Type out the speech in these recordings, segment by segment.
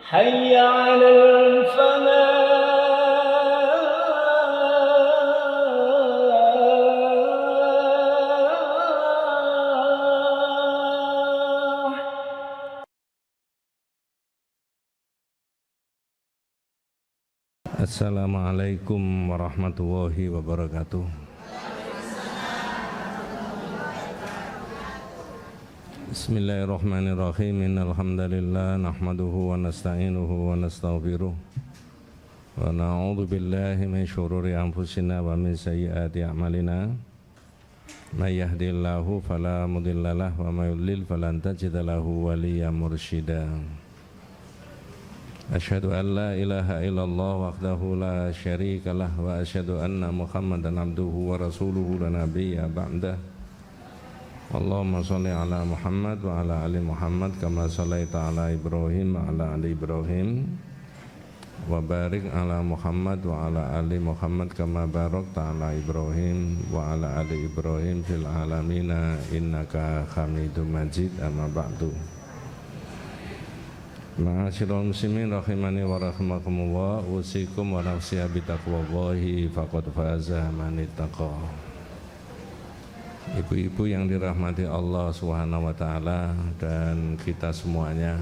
حي على الفلاح. Assalamualaikum warahmatullahi wabarakatuh. Bismillahirrahmanirrahim. Innalhamdalillah nahmaduhu wa nasta'inuhu wa nastaghfiruh wa na'udzu billahi min syururi anfusina wa min sayyiati a'malina. May yahdihillahu fala mudhillalah wa may yudlil falan tajida lahu waliyyan mursyida. Asyhadu an la ilaha illallah wahdahu la syarika lah wa asyhadu anna Muhammadan abduhu wa rasuluhu la nabiyya ba'dah. Allahumma shalli ala Muhammad wa ala ali Muhammad kama shallaita ala Ibrahim wa ala ali Ibrahim wa barik ala Muhammad wa ala ali Muhammad kama barakta ala Ibrahim wa ala ali Ibrahim fil alamina innaka Hamidum Majid. Amma ba'du. Ma'asyiral muslimin rahimani wa rahimakumullah, usikum wa nafsiya bitaqwallahi faqad faza man ittaqa. Ibu-ibu yang dirahmati Allah Subhanahu wa taala dan kita semuanya,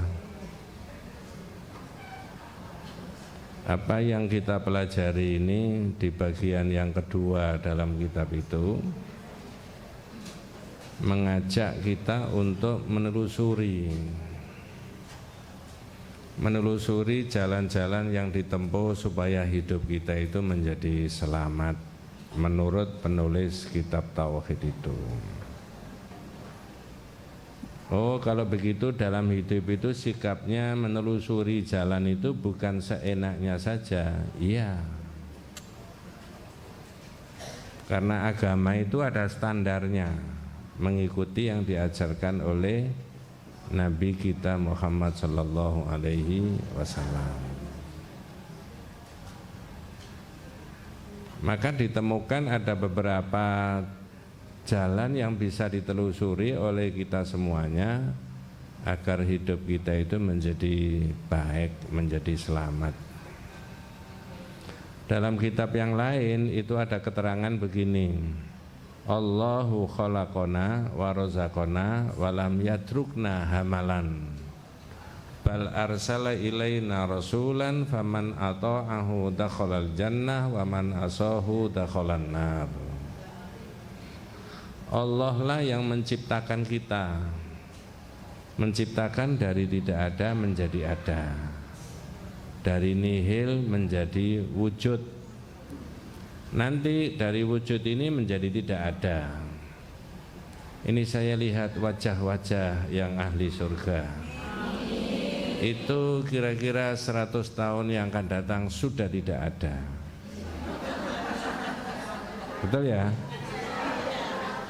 apa yang kita pelajari ini di bagian yang kedua dalam kitab itu mengajak kita untuk menelusuri jalan-jalan yang ditempuh supaya hidup kita itu menjadi selamat menurut penulis kitab Tauhid itu. Oh, kalau begitu dalam hidup itu sikapnya menelusuri jalan itu bukan seenaknya saja. Iya. Karena agama itu ada standarnya, mengikuti yang diajarkan oleh Nabi kita Muhammad sallallahu alaihi wasallam. Maka ditemukan ada beberapa jalan yang bisa ditelusuri oleh kita semuanya agar hidup kita itu menjadi baik, menjadi selamat. Dalam kitab yang lain itu ada keterangan begini: Allahu khalaqona wa razaqona wa lam yatrukna hamalan bal arsala ilaina rasulan faman ata'ahu dakhalal jannah wa man asahu dakhalan nar. Allah lah yang menciptakan kita, menciptakan dari tidak ada menjadi ada, dari nihil menjadi wujud. Nanti dari wujud ini menjadi tidak ada. Ini saya lihat wajah-wajah yang ahli surga. Itu kira-kira 100 tahun yang akan datang sudah tidak ada. Betul ya?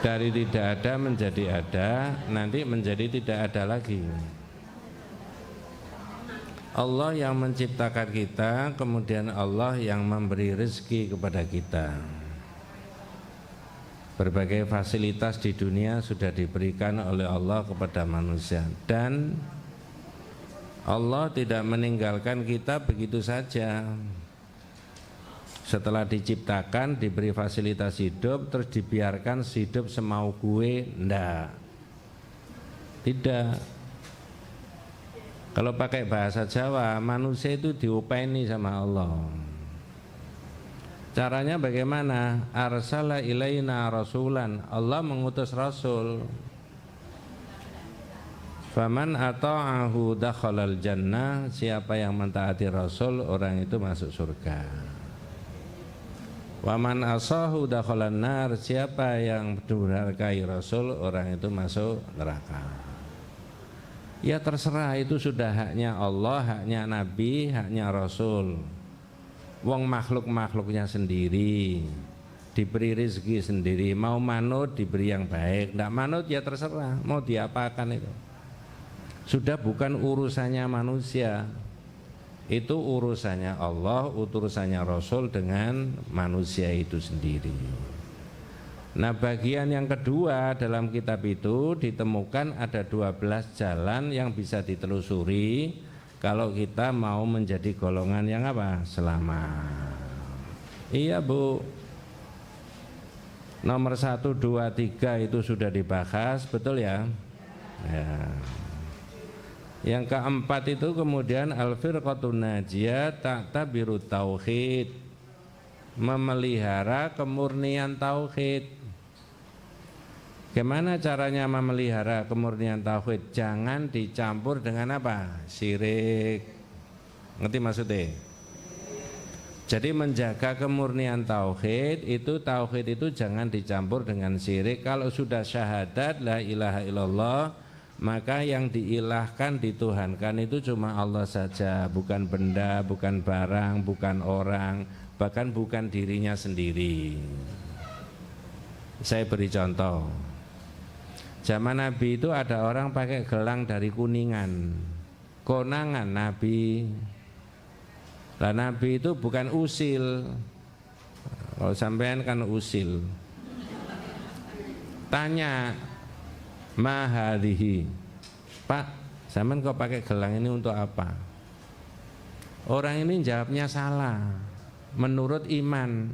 Dari tidak ada menjadi ada, nanti menjadi tidak ada lagi. Allah yang menciptakan kita, kemudian Allah yang memberi rezeki kepada kita. Berbagai fasilitas di dunia sudah diberikan oleh Allah kepada manusia, dan Allah tidak meninggalkan kita begitu saja. Setelah diciptakan, diberi fasilitas hidup, terus dibiarkan hidup semau gue, enggak. Tidak. Kalau pakai bahasa Jawa, manusia itu diupeni sama Allah. Caranya bagaimana? Arsala ilaina rasulan. Allah mengutus rasul. Faman ata'ahu dakhalal jannah. Siapa yang mentaati rasul, orang itu masuk surga. Waman asahu dakhalan nar. Siapa yang mendurhakai rasul, orang itu masuk neraka. Ya terserah, itu sudah haknya Allah, haknya Nabi, haknya Rasul. Wong makhluk-makhluknya sendiri, diberi rezeki sendiri. Mau manut diberi yang baik, tidak manut ya terserah, mau diapakan itu. Sudah bukan urusannya manusia, itu urusannya Allah, urusannya Rasul dengan manusia itu sendiri. Nah, bagian yang kedua dalam kitab itu ditemukan ada 12 jalan yang bisa ditelusuri kalau kita mau menjadi golongan yang apa? Selamat. Iya Bu, nomor 1, 2, 3 itu sudah dibahas, betul ya? Ya. Yang keempat itu kemudian al-firqatun najiyah ta'tabiru tauhid, memelihara kemurnian tauhid. Gimana caranya memelihara kemurnian tauhid? Jangan dicampur dengan apa? Syirik. Ngerti maksudnya? Jadi menjaga kemurnian tauhid itu jangan dicampur dengan syirik. Kalau sudah syahadat la ilaha illallah, maka yang diilahkan, dituhankan itu cuma Allah saja, bukan benda, bukan barang, bukan orang, bahkan bukan dirinya sendiri. Saya beri contoh. Zaman Nabi itu ada orang pakai gelang dari Kuningan, konangan Nabi. Lah Nabi itu bukan usil. Kalau sampean kan usil. Tanya, mahadhihi, Pak, sampean kok pakai gelang ini untuk apa? Orang ini jawabnya salah, menurut iman.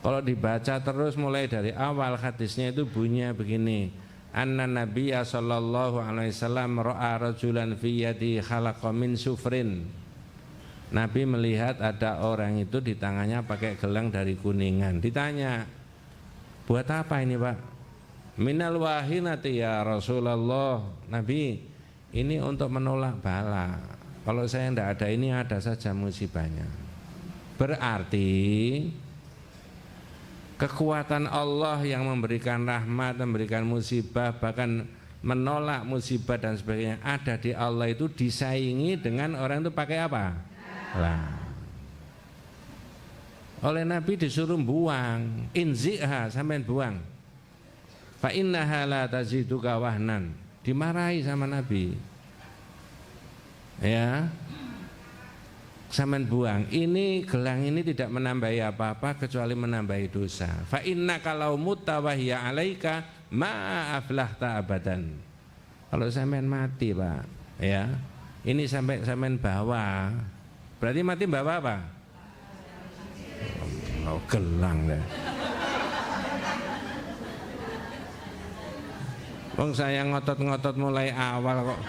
Kalau dibaca terus mulai dari awal hadisnya itu bunyinya begini. Anna Nabiyya sallallahu alaihi wasallam ra'a rajulan fi yadi khalaqa min sufrin. Nabi melihat ada orang itu di tangannya pakai gelang dari Kuningan. Ditanya, buat apa ini Pak? Minal wahinati ya Rasulullah. Nabi, ini untuk menolak bala. Kalau saya tidak ada ini, ada saja musibahnya. Berarti kekuatan Allah yang memberikan rahmat, memberikan musibah, bahkan menolak musibah dan sebagainya ada di Allah itu disaingi dengan orang itu pakai apa? Lah. Oleh Nabi disuruh buang, inziha, sampean buang. Fa innaha la taziduka wahnan. Dimarahi sama Nabi. Ya. Sampean buang. Ini gelang ini tidak menambahi apa-apa kecuali menambahi dosa. Fa innaka law mutta wa hiya alaika ma aflahta abadan. Kalau sampean mati, Pak, ya. Ini sampean bawa. Berarti mati bawa apa? Oh, gelang deh. Wong saya ngotot-ngotot mulai awal kok.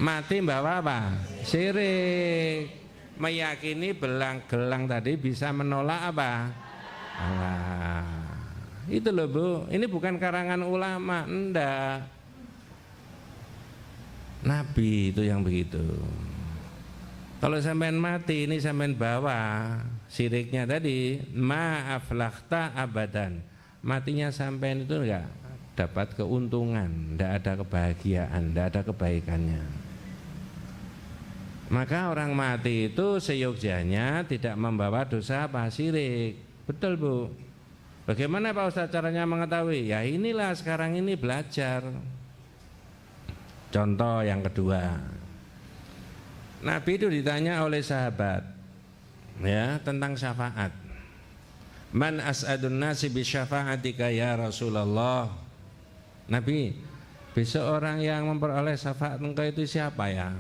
Mati bawa apa? Syirik. Meyakini gelang tadi bisa menolak apa? Allah. Itu loh Bu, ini bukan karangan ulama, enggak. Nabi itu yang begitu. Kalau sampean mati ini sampean bawa syiriknya tadi, ma'aflahta abadan. Matinya sampean itu enggak dapat keuntungan, enggak ada kebahagiaan, enggak ada kebaikannya. Maka orang mati itu seyogyanya tidak membawa dosa apa? Syirik. Betul Bu. Bagaimana Pak Ustaz caranya mengetahui? Ya inilah sekarang ini belajar. Contoh yang kedua, Nabi itu ditanya oleh sahabat, ya, tentang syafaat. Man as'adun nasi bi syafa'atika ya Rasulullah. Nabi, besok orang yang memperoleh syafaat engkau itu siapa ya?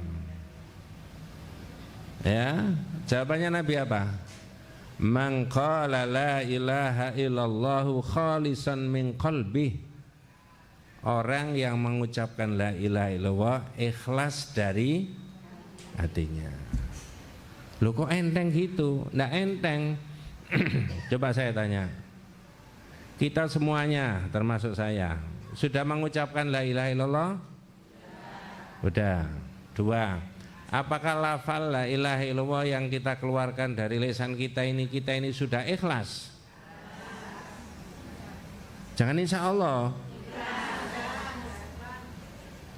Ya, jawabannya Nabi apa? Man qala la ilaha illallahu khalisan min qalbih. Orang yang mengucapkan la ilaha illallah ikhlas dari hatinya. Loh kok enteng gitu? Nggak enteng. Coba saya tanya, kita semuanya termasuk saya sudah mengucapkan la ilaha illallah? Udah. Dua, apakah lafal la ilaha illallah yang kita keluarkan dari lisan kita ini sudah ikhlas? Jangan insya Allah.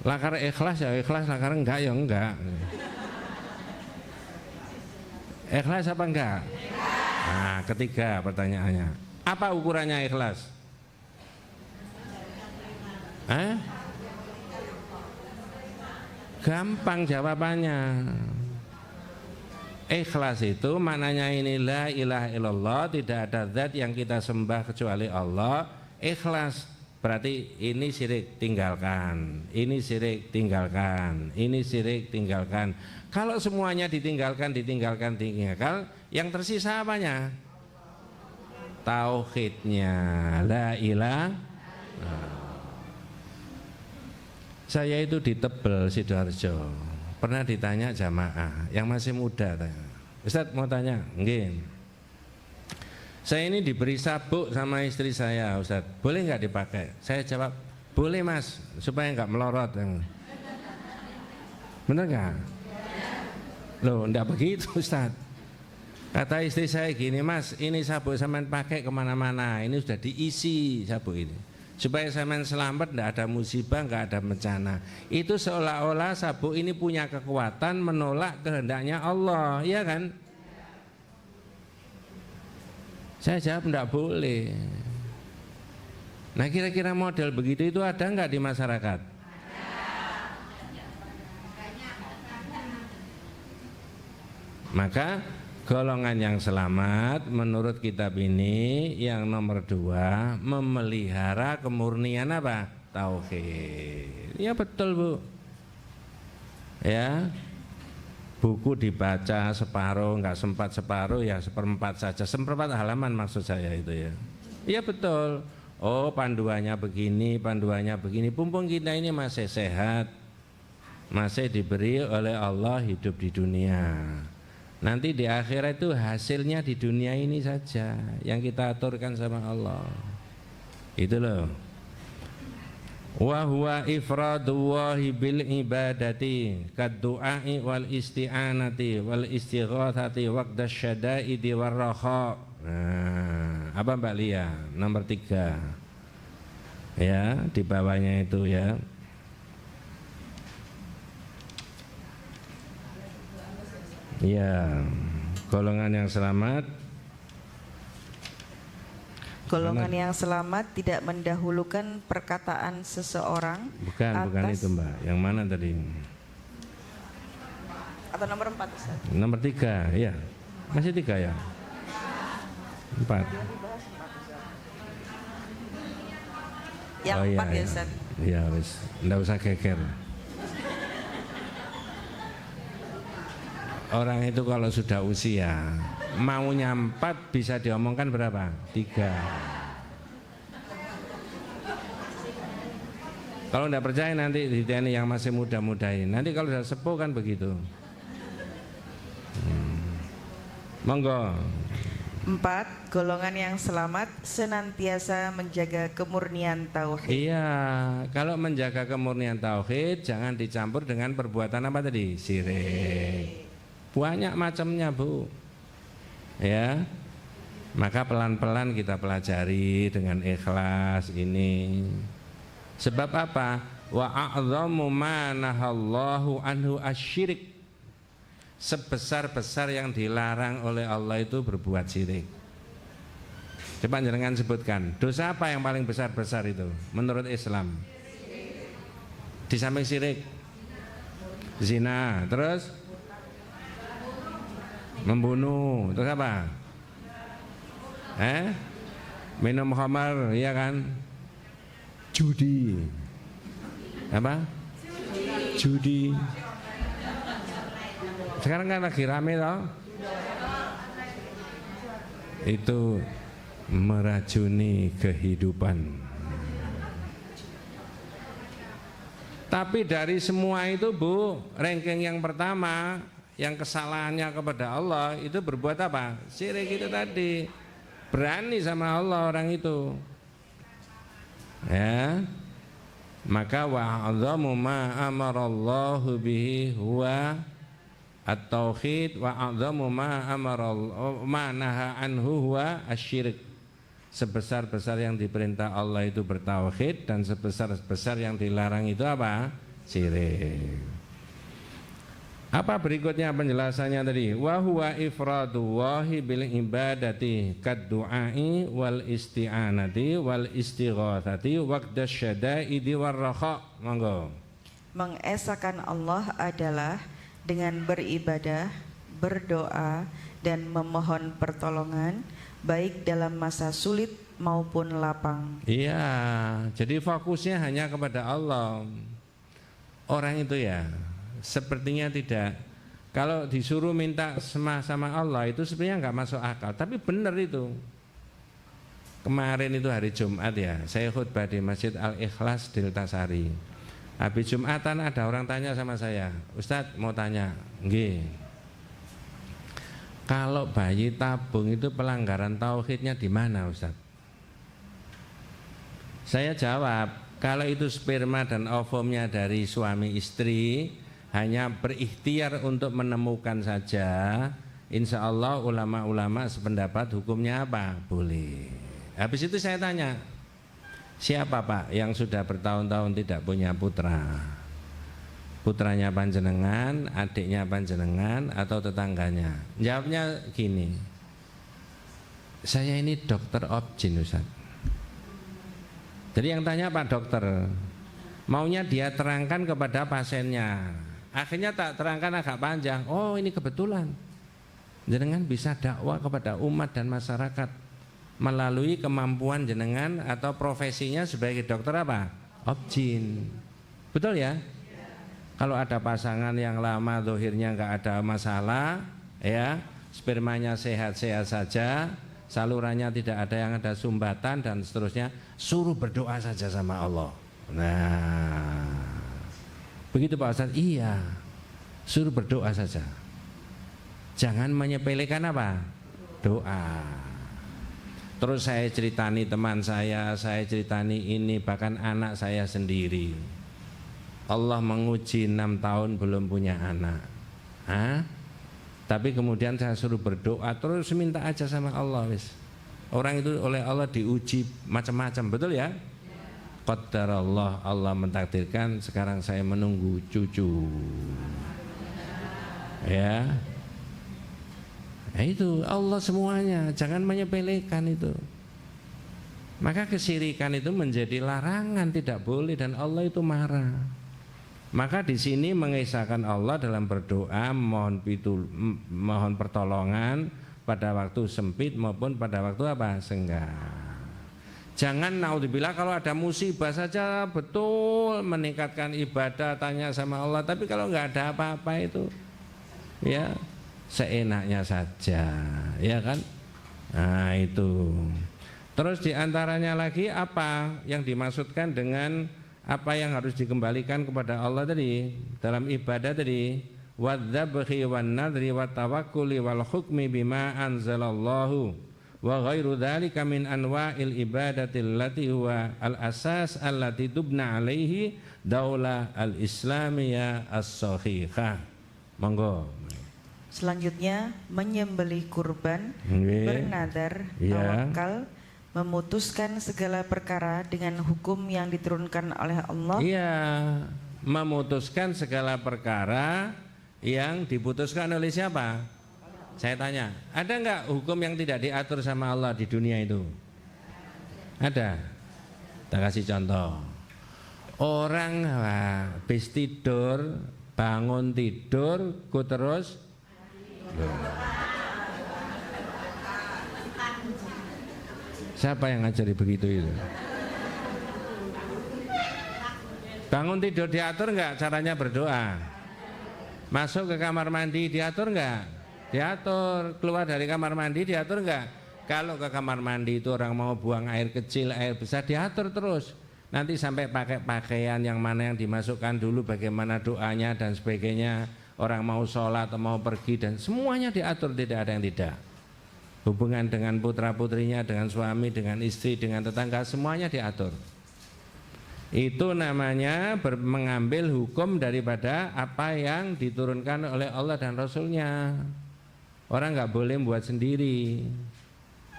Lakar ikhlas ya ikhlas, lakar enggak ya enggak. Ikhlas apa enggak? Nah, ketiga pertanyaannya, apa ukurannya ikhlas? Gampang jawabannya. Ikhlas itu maknanya ini la ilaha illallah, tidak ada zat yang kita sembah kecuali Allah. Ikhlas berarti ini syirik, tinggalkan. Ini syirik, tinggalkan. Ini syirik, tinggalkan. Kalau semuanya ditinggalkan, yang tersisa apanya? Tauhidnya. La ilaha. Saya itu di Tebel, Sidoarjo. Pernah ditanya jamaah yang masih muda, Ustadz mau tanya, nggih. Saya ini diberi sabuk sama istri saya, Ustadz. Boleh nggak dipakai? Saya jawab, boleh Mas, supaya nggak melorot. Bener nggak? Loh, enggak begitu Ustadz. Kata istri saya gini, Mas, ini sabuk sampean pakai kemana-mana. Ini sudah diisi sabuk ini. Supaya sampean selamat, tidak ada musibah, nggak ada bencana. Itu seolah-olah sabuk ini punya kekuatan menolak kehendaknya Allah, iya kan? Saya jawab tidak boleh. Nah kira-kira model begitu itu ada nggak di masyarakat? Maka golongan yang selamat menurut kitab ini yang nomor 2, memelihara kemurnian apa? Tauhid. Ya betul Bu. Ya, buku dibaca separuh, nggak sempat separuh, ya seperempat saja, seperempat halaman maksud saya itu ya. Iya betul. Oh panduannya begini, Pumpung kita ini masih sehat, masih diberi oleh Allah hidup di dunia. Nanti di akhirat itu hasilnya di dunia ini saja yang kita aturkan sama Allah. Itu loh. Wa huwa ifradullahi bil ibadati kadduai wal isti'anati wal istighatsati waqdas syada'idi war raha. Nah, apa Mbak Lia? Nomor 3. Ya, di bawahnya itu ya. Ya, golongan yang selamat. Golongan yang selamat tidak mendahulukan perkataan seseorang. Bukan itu Mbak. Yang mana tadi? Atau nomor 4 Ustaz? Nomor 3, ya. Masih 3 ya? 4. Yang 4 ya Ustaz? Iya wis, enggak usah geger. Orang itu kalau sudah usia maunya 4 bisa diomongkan berapa? 3. Kalau tidak percaya nanti di TNI yang masih muda-muda ini. Nanti kalau sudah sepuh kan begitu. Monggo. 4. Golongan yang selamat senantiasa menjaga kemurnian tauhid. Iya, kalau menjaga kemurnian tauhid jangan dicampur dengan perbuatan apa tadi? Syirik. Banyak macamnya Bu. Ya, maka pelan-pelan kita pelajari dengan ikhlas ini. Sebab apa? Wa a'dhamu ma nahallahu anhu asyirik. Sebesar-besar yang dilarang oleh Allah itu berbuat syirik. Coba jangan sebutkan dosa apa yang paling besar-besar itu menurut Islam? Di samping syirik, zina, terus membunuh, terus apa? Minum khamar, iya kan? Judi. Apa? Judi. Sekarang kan lagi rame toh? Itu meracuni kehidupan. Tapi dari semua itu Bu, ranking yang pertama yang kesalahannya kepada Allah itu berbuat apa? Syirik itu tadi. Berani sama Allah orang itu. Ya. Maka wa'adhamu ma amarallahu bihi huwa at-tauhid wa'adhamu ma amarallahu ma naha anhu huwa asyirik. Sebesar-besar yang diperintah Allah itu bertauhid dan sebesar-besar yang dilarang itu apa? Syirik. Apa berikutnya penjelasannya tadi? Wa huwa ifradullahi bil ibadati kadduai wal isti'anati wal istighatsati waqdas syada'idi war raha. Monggo. Mengesahkan Allah adalah dengan beribadah, berdoa dan memohon pertolongan baik dalam masa sulit maupun lapang. Iya, jadi fokusnya hanya kepada Allah. Orang itu ya sepertinya tidak, kalau disuruh minta sama Allah itu sebenarnya nggak masuk akal, tapi benar itu. Kemarin itu hari Jumat ya, saya khutbah di Masjid Al-Ikhlas Deltasari. Habis Jumatan ada orang tanya sama saya, Ustadz mau tanya, nggih, kalau bayi tabung itu pelanggaran tauhidnya di mana Ustadz? Saya jawab, kalau itu sperma dan ovumnya dari suami istri, hanya berikhtiar untuk menemukan saja, insya Allah ulama-ulama sependapat hukumnya apa? Boleh. Habis itu saya tanya, siapa Pak yang sudah bertahun-tahun tidak punya putra? Putranya panjenengan, adiknya panjenengan, atau tetangganya? Jawabnya gini, saya ini dokter objin Ustaz. Jadi yang tanya Pak dokter, maunya dia terangkan kepada pasiennya. Akhirnya tak terangkan agak panjang. Oh ini kebetulan jenengan bisa dakwah kepada umat dan masyarakat melalui kemampuan jenengan atau profesinya sebagai dokter apa? Objin. Betul ya? Kalau ada pasangan yang lama dohirnya nggak ada masalah, ya spermanya sehat-sehat saja, salurannya tidak ada yang ada sumbatan dan seterusnya, suruh berdoa saja sama Allah. Nah, begitu Pak Ustadz. Iya, suruh berdoa saja. Jangan menyepelekan apa? Doa. Terus saya ceritani teman saya ceritani ini, bahkan anak saya sendiri. Allah menguji 6 tahun belum punya anak. Tapi kemudian saya suruh berdoa, terus minta aja sama Allah wis. Orang itu oleh Allah diuji macam-macam, betul ya? Qadarallah, Allah mentakdirkan sekarang saya menunggu cucu. Ya. Nah itu Allah semuanya, jangan menyepelekan itu. Maka kesirikan itu menjadi larangan, tidak boleh, dan Allah itu marah. Maka di sini mengisahkan Allah dalam berdoa, mohon pertolongan pada waktu sempit maupun pada waktu apa? Senggang. Jangan naudzubillah kalau ada musibah saja betul meningkatkan ibadah, tanya sama Allah, tapi kalau nggak ada apa-apa itu ya seenaknya saja, ya kan? Nah itu. Terus diantaranya lagi apa yang dimaksudkan dengan apa yang harus dikembalikan kepada Allah tadi dalam ibadah tadi? Wadzabhi wan nadri wat tawakkuli wal hukmi bima anzalallahu wa ghairu dzalika min anwa'il ibadati allati huwa al asas allati tubna alaihi daulah al islamiyah as-sahihah. Monggo. Selanjutnya menyembelih kurban, bernadar, tawakal, memutuskan segala perkara dengan hukum yang diturunkan oleh Allah. Iya, memutuskan segala perkara yang diputuskan oleh siapa? Saya tanya, ada nggak hukum yang tidak diatur sama Allah di dunia itu? Ada. Kita kasih contoh. Orang habis tidur, bangun tidur, ku terus siapa yang ngajari begitu itu? Bangun tidur diatur enggak caranya berdoa? Masuk ke kamar mandi diatur enggak? Diatur. Keluar dari kamar mandi diatur enggak? Kalau ke kamar mandi itu orang mau buang air kecil, air besar, diatur terus. Nanti sampai pakai pakaian yang mana yang dimasukkan dulu, bagaimana doanya dan sebagainya. Orang mau sholat atau mau pergi dan semuanya diatur, tidak ada yang tidak. Hubungan dengan putra putrinya, dengan suami, dengan istri, dengan tetangga, semuanya diatur. Itu namanya mengambil hukum daripada apa yang diturunkan oleh Allah dan Rasulnya. Orang nggak boleh buat sendiri.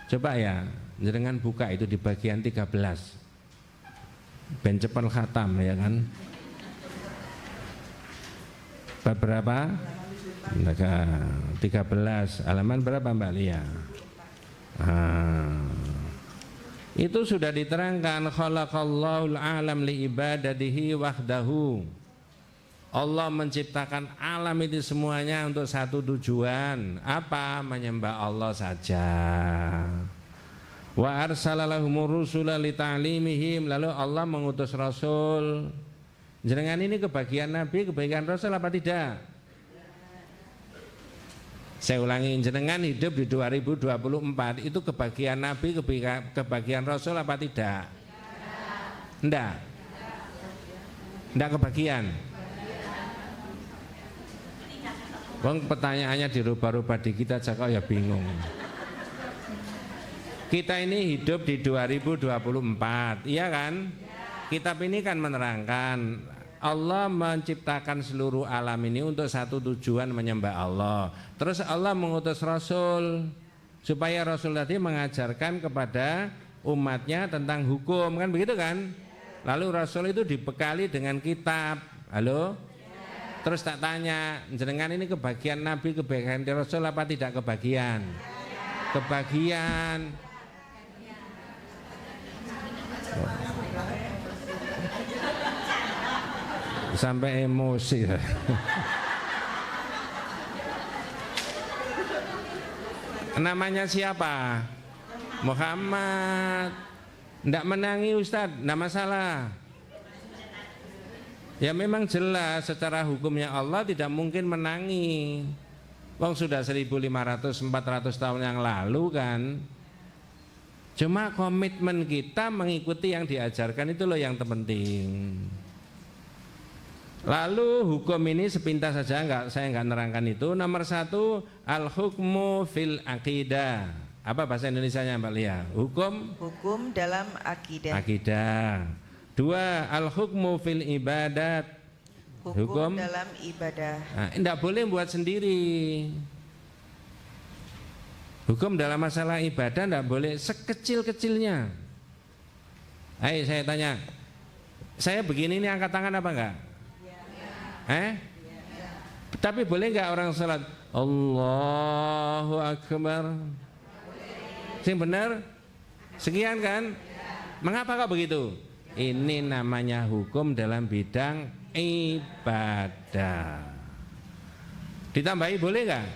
Coba ya, jangan buka itu di bagian 13. Ben cepet khatam ya kan. Bab berapa? 13. Halaman berapa Mbak Lia? Itu sudah diterangkan, khalaqallahul alam li ibadatihi wahdahu. Allah menciptakan alam itu semuanya untuk satu tujuan. Apa? Menyembah Allah saja. Wa arsalalahumur rusula lita'limihim, lalu Allah mengutus rasul. Jenengan ini kebagian nabi, kebagian rasul apa tidak? Saya ulangi, jenengan hidup di 2024 itu kebagian nabi, kebagian rasul apa tidak? Enggak. Enggak kebagian. Bang, pertanyaannya dirubah-rubah dikit aja kok ya bingung. Kita ini hidup di 2024, iya kan? Kitab ini kan menerangkan Allah menciptakan seluruh alam ini untuk satu tujuan, menyembah Allah. Terus Allah mengutus Rasul supaya Rasul tadi mengajarkan kepada umatnya tentang hukum, kan begitu kan? Lalu Rasul itu dibekali dengan kitab. Halo? Terus tak tanya, jenengan ini kebagian Nabi, kebagian Rasul apa tidak kebagian? Kebagian. Sampai emosi. Namanya siapa? Muhammad. Tidak menangi Ustadz, tidak masalah. Ya memang jelas secara hukumnya Allah tidak mungkin menangi. Wong sudah 1500-400 tahun yang lalu kan. Cuma komitmen kita mengikuti yang diajarkan itu loh yang terpenting. Lalu hukum ini sepintas saja, saya nggak nerangkan itu. Nomor 1, al-hukmu fil aqidah. Apa bahasa Indonesianya Mbak Lia? Hukum dalam akidah. Akidah. 2, al-hukmu fil ibadat. Hukum dalam ibadah. Nah, tidak boleh buat sendiri. Hukum dalam masalah ibadah tidak boleh sekecil-kecilnya. Ayo saya tanya, saya begini ini angkat tangan apa enggak? Tapi boleh enggak orang salat Allahu Akbar? Sing benar? Sekian kan? Mengapa kok begitu? Ini namanya hukum dalam bidang ibadah. Ditambahi boleh enggak?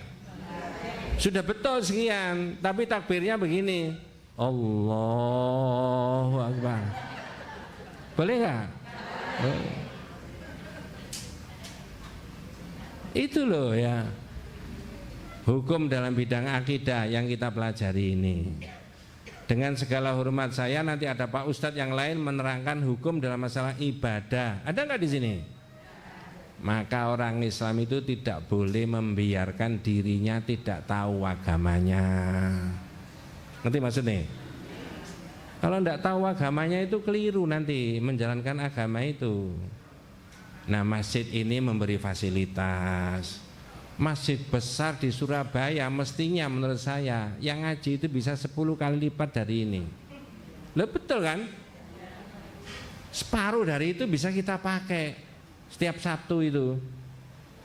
Sudah betul sekian, tapi takbirnya begini, Allahu Akbar. Boleh nggak? Itu loh ya, hukum dalam bidang akidah yang kita pelajari ini. Dengan segala hormat saya, nanti ada Pak Ustadz yang lain menerangkan hukum dalam masalah ibadah. Ada nggak di sini? Maka orang Islam itu tidak boleh membiarkan dirinya tidak tahu agamanya. Ngerti maksudnya? Kalau tidak tahu agamanya itu keliru nanti menjalankan agama itu. Nah, masjid ini memberi fasilitas. Masjid besar di Surabaya mestinya menurut saya yang ngaji itu bisa 10 kali lipat dari ini. Loh betul kan? Separuh dari itu bisa kita pakai. Setiap Sabtu itu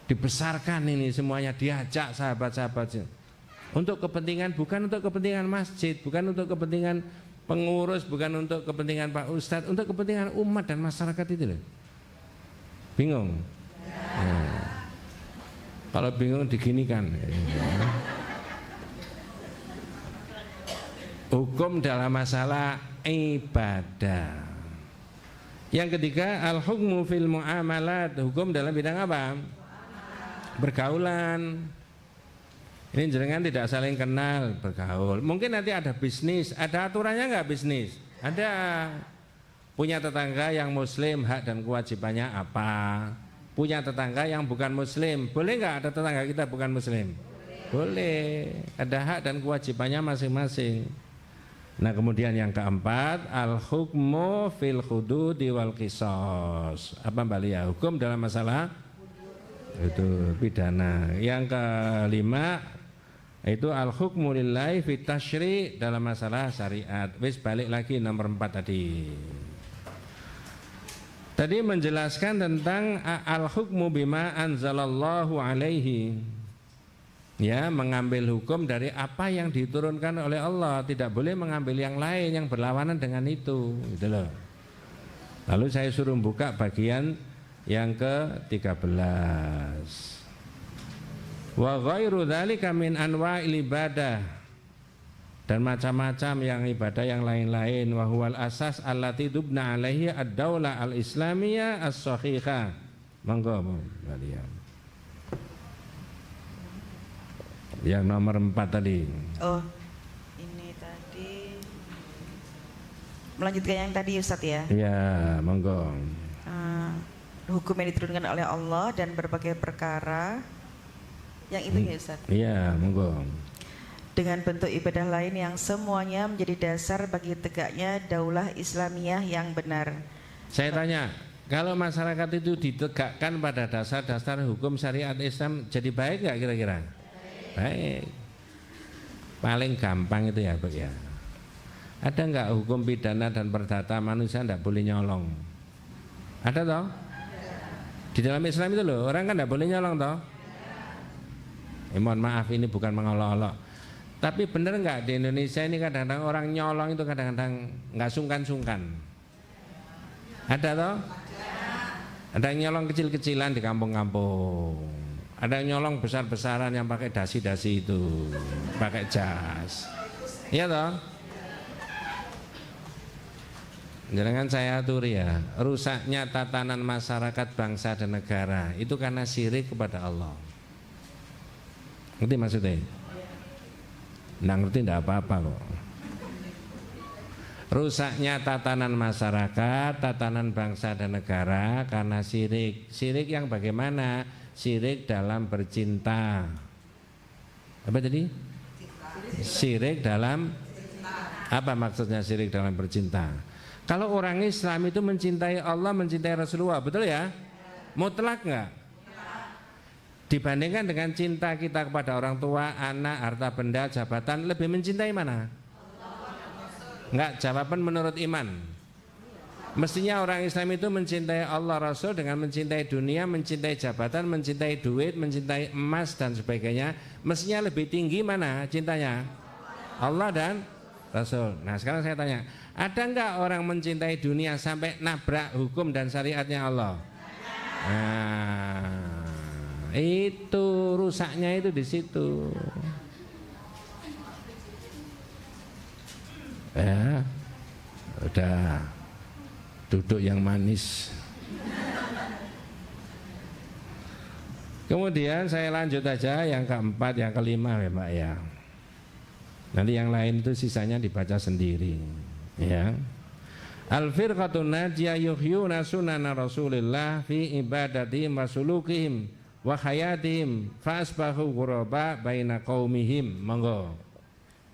dibesarkan ini semuanya, diajak sahabat-sahabat untuk kepentingan, bukan untuk kepentingan masjid, bukan untuk kepentingan pengurus, bukan untuk kepentingan Pak Ustadz, untuk kepentingan umat dan masyarakat itu loh. Bingung? Nah, kalau bingung diginikan. Hukum dalam masalah ibadah. Yang ketiga, al-hukmu fil muamalat, hukum dalam bidang apa? Bergaulan. Ini jenengan tidak saling kenal, bergaul. Mungkin nanti ada bisnis, ada aturannya nggak bisnis? Ada. Punya tetangga yang muslim, hak dan kewajibannya apa? Punya tetangga yang bukan muslim, boleh nggak ada tetangga kita bukan muslim? Boleh. Ada hak dan kewajibannya masing-masing. Nah, kemudian yang keempat, al-hukmu fil hududi wal qisas. Apa Mbak Lia? Hukum dalam masalah itu pidana. Yang kelima itu al-hukmu lillahi fit tasyri' dalam masalah syariat. Wis balik lagi nomor 4 tadi. Tadi menjelaskan tentang al-hukmu bima anzalallahu alaihi. Ya, mengambil hukum dari apa yang diturunkan oleh Allah, tidak boleh mengambil yang lain yang berlawanan dengan itu, gitu loh. Lalu saya suruh buka bagian yang ke-13. Wa ghairu dzalika min anwa'il ibadah. dan macam-macam yang ibadah yang lain-lain. Wa huwal asas allati tubna alaihi ad-daulah al-islamiyah as-sahihah. Monggo kalian. Yang nomor 4 tadi. Oh, ini tadi melanjutkan yang tadi Ustaz ya. Iya, monggo. Hukum yang diturunkan oleh Allah dan berbagai perkara yang itu ya Ustaz. Iya, monggo. Dengan bentuk ibadah lain yang semuanya menjadi dasar bagi tegaknya daulah Islamiyah yang benar. Saya tanya, kalau masyarakat itu ditegakkan pada dasar-dasar hukum syariat Islam, jadi baik nggak kira-kira? Baik. Paling gampang itu ya, Pak ya. Ada nggak hukum pidana dan perdata manusia nggak boleh nyolong? Ada toh? Di dalam Islam itu loh, orang kan nggak boleh nyolong toh? Mohon maaf, ini bukan mengolok-olok. Tapi benar nggak di Indonesia ini kadang-kadang orang nyolong itu kadang-kadang nggak sungkan-sungkan? Ada toh? Ada yang nyolong kecil-kecilan di kampung-kampung. Ada yang nyolong besar-besaran yang pakai dasi-dasi itu, pakai jas. Iya toh? Jangan saya aturi ya, rusaknya tatanan masyarakat, bangsa dan negara itu karena syirik kepada Allah. Ngerti maksudnya? Nggak ngerti nggak apa-apa kok. Rusaknya tatanan masyarakat, tatanan bangsa dan negara karena syirik. Syirik yang bagaimana? Syirik dalam bercinta. Apa tadi? Syirik dalam apa maksudnya syirik dalam bercinta? Kalau orang Islam itu mencintai Allah, mencintai Rasulullah, betul ya? Mutlak nggak? Dibandingkan dengan cinta kita kepada orang tua, anak, harta benda, jabatan, lebih mencintai mana? Enggak, jawaban menurut iman. Mestinya orang Islam itu mencintai Allah, Rasul dengan mencintai dunia, mencintai jabatan, mencintai duit, mencintai emas dan sebagainya. Mestinya lebih tinggi mana cintanya? Allah dan Rasul. Nah sekarang saya tanya, ada enggak orang mencintai dunia sampai nabrak hukum dan syariatnya Allah? Nah, itu rusaknya itu di situ. Ya, udah duduk yang manis. Kemudian saya lanjut aja yang keempat, yang kelima ya Mbak ya. Nanti yang lain itu sisanya dibaca sendiri. Ya. Al-firqatun najiyah yuhyuna sunana Rasulillah fi ibadatihim wa sulukihim wa hayatihim fa asbahu ghuraba baina qaumihim. Monggo.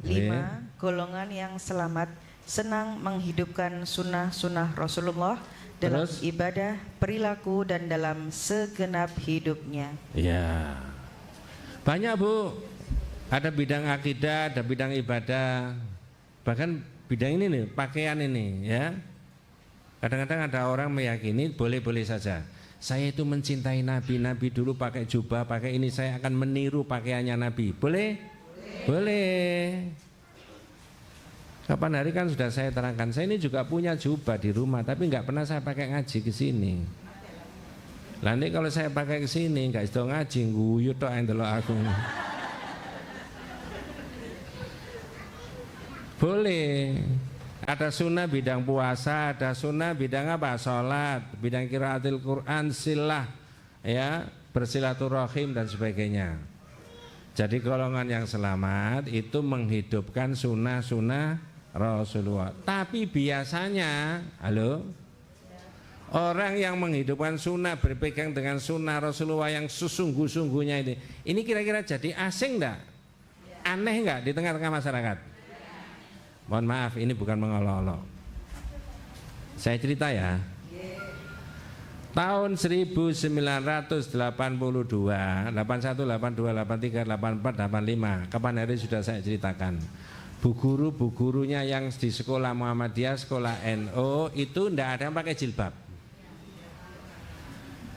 5. Golongan yang selamat senang menghidupkan sunnah-sunnah Rasulullah dalam ibadah, perilaku dan dalam segenap hidupnya. Ya. Banyak Bu. Ada bidang akidah, ada bidang ibadah. Bahkan bidang ini nih, pakaian ini ya. Kadang-kadang ada orang meyakini boleh-boleh saja. Saya itu mencintai Nabi, Nabi dulu pakai jubah, pakai ini, saya akan meniru pakaiannya Nabi. Boleh? Boleh. Kapan hari kan sudah saya terangkan. Saya ini juga punya jubah di rumah, tapi nggak pernah saya pakai ngaji ke sini. Nanti kalau saya pakai ke sini nggak iso ngaji, guyu tok ndelok aku. Boleh. Ada sunnah bidang puasa, ada sunnah bidang apa? Sholat, bidang qiraatil Quran, silah, ya, bersilaturahim dan sebagainya. Jadi golongan yang selamat itu menghidupkan sunnah-sunnah Rasulullah. Tapi biasanya, halo, orang yang menghidupkan sunnah, berpegang dengan sunnah Rasulullah yang sesungguh-sungguhnya ini kira-kira jadi asing enggak? Aneh enggak di tengah-tengah masyarakat? Mohon maaf, ini bukan mengolok-olok. Saya cerita ya. Tahun 1982, 81, 82, 83, 84, 85. Kapan hari sudah saya ceritakan. Bu gurunya yang di sekolah Muhammadiyah, sekolah NU itu ndak ada yang pakai jilbab.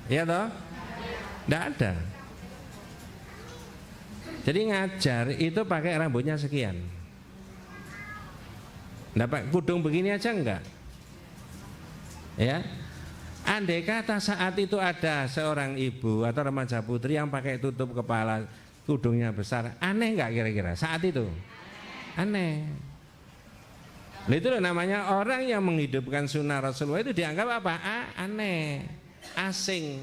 Iya toh? Ndak ada. Jadi ngajar itu pakai rambutnya sekian. Dapat kudung begini aja enggak? Ya. Andai kata saat itu ada seorang ibu atau remaja putri yang pakai tutup kepala, kudungnya besar, aneh enggak kira-kira saat itu? aneh. Nah, itu namanya orang yang menghidupkan sunnah Rasulullah itu dianggap apa? Aneh, asing.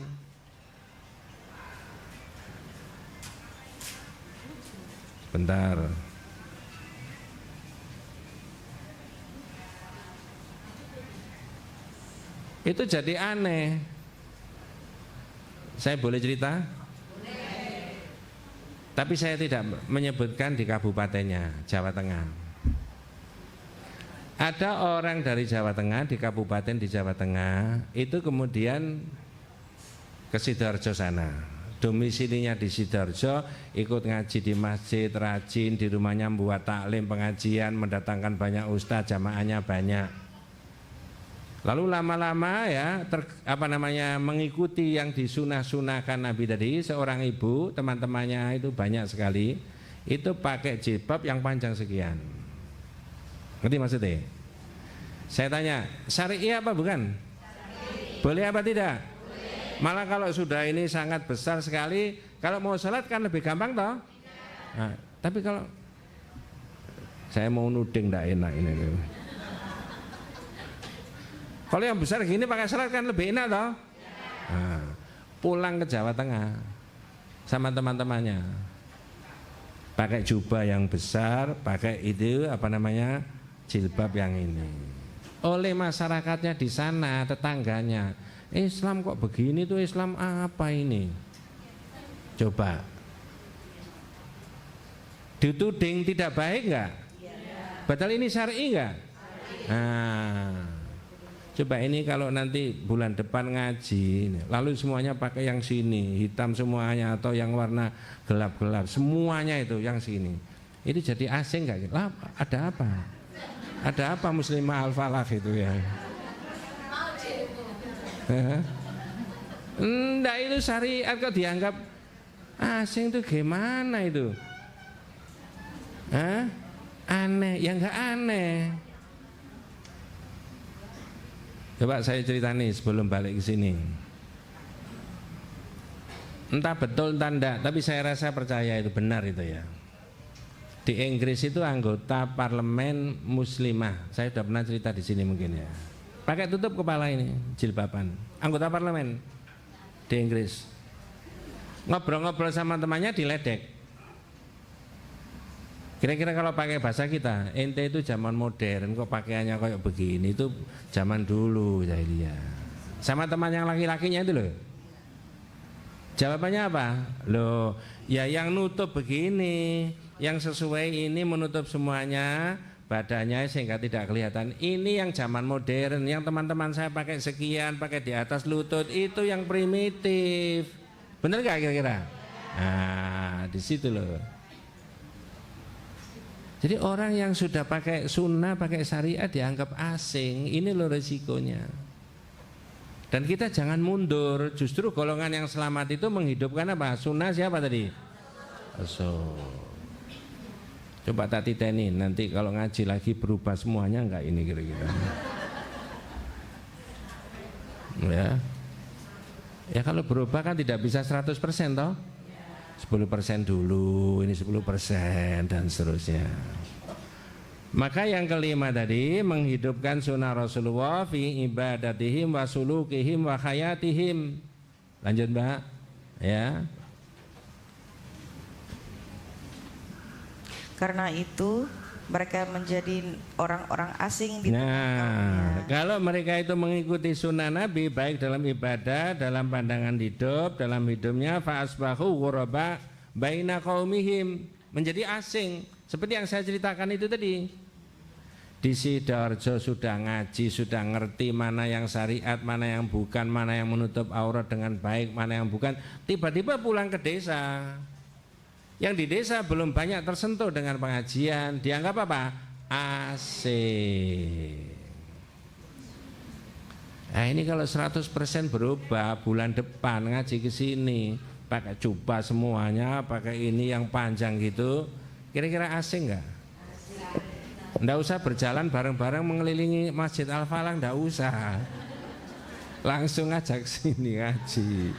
Bentar. Itu jadi aneh. Saya boleh cerita? Boleh. Tapi saya tidak menyebutkan di kabupatennya, Jawa Tengah. Ada orang dari Jawa Tengah, di kabupaten di Jawa Tengah, itu kemudian ke Sidoarjo sana. Domisilinya di Sidoarjo, ikut ngaji di masjid, rajin, di rumahnya membuat taklim, pengajian, mendatangkan banyak ustadz, jamaahnya banyak. Lalu lama-lama ya mengikuti yang disunah-sunahkan Nabi tadi, seorang ibu, teman-temannya itu banyak sekali, itu pakai jilbab yang panjang sekian. Ngerti maksudnya? Saya tanya, syar'i apa bukan? Syar'i. Boleh apa tidak? Boleh. Malah kalau sudah ini sangat besar sekali, kalau mau sholat kan lebih gampang toh? Nah, tapi kalau saya mau nuding tidak enak ini. Kalau yang besar gini pakai sholat kan lebih enak toh? Nah, pulang ke Jawa Tengah sama teman-temannya, pakai jubah yang besar, pakai itu jilbab yang ini. Oleh masyarakatnya di sana, tetangganya, Islam kok begini tuh, Islam apa ini? Coba dituding tidak baik nggak? Padahal ini syar'i nggak? Nah, coba ini kalau nanti bulan depan ngaji, lalu semuanya pakai yang sini, hitam semuanya atau yang warna gelap-gelap, semuanya itu yang sini. Itu jadi asing nggak? Lah, ada apa? Ada apa Muslimah Al-Falah itu ya? Enggak, itu syariat kok dianggap asing itu gimana itu? Aneh, ya enggak aneh. Coba saya cerita nih sebelum balik ke sini. Entah betul entah enggak, tapi saya rasa percaya itu benar itu ya. Di Inggris itu anggota parlemen muslimah. Saya sudah pernah cerita di sini mungkin ya. Pakai tutup kepala ini, jilbaban. Anggota parlemen di Inggris. Ngobrol-ngobrol sama temannya diledek. Kira-kira kalau pakai bahasa kita, ente itu zaman modern kok pakaiannya kayak begini, itu zaman dulu saya lihat. Sama teman yang laki-lakinya itu loh. Jawabannya apa? Loh, ya yang nutup begini, yang sesuai ini menutup semuanya, badannya sehingga tidak kelihatan. Ini yang zaman modern, yang teman-teman saya pakai sekian, pakai di atas lutut, itu yang primitif. Bener gak kira-kira? Nah, di situ loh. Jadi orang yang sudah pakai sunnah, pakai syariat dianggap asing. Ini loh resikonya. Dan kita jangan mundur. Justru golongan yang selamat itu menghidupkan apa? Sunnah siapa tadi? Rasul. Coba tak titenin, nanti kalau ngaji lagi berubah semuanya enggak ini kira-kira. Ya. Ya kalau berubah kan tidak bisa 100% toh? 10% dulu, ini 10% dan seterusnya. Maka yang kelima tadi menghidupkan sunnah Rasulullah fi ibadatihim wa sulukihim wa hayatihim. Lanjut Mbak. Ya. Karena itu mereka menjadi orang-orang asing di Nah, kalau mereka itu mengikuti sunnah Nabi baik dalam ibadah, dalam pandangan hidup, dalam hidupnya fa asbahu ghuraba baina qaumihim, menjadi asing. Seperti yang saya ceritakan itu tadi. Di Sidoarjo sudah ngaji, sudah ngerti mana yang syariat, mana yang bukan, mana yang menutup aurat dengan baik, mana yang bukan. Tiba-tiba pulang ke desa. Yang di desa belum banyak tersentuh dengan pengajian, dianggap apa? Asing. Nah ini kalau 100% berubah, bulan depan ngaji ke sini, pakai jubah semuanya, pakai ini yang panjang gitu, kira-kira asing nggak? Nggak usah berjalan bareng-bareng mengelilingi Masjid Al-Falah, nggak usah. Langsung ajak sini ngaji.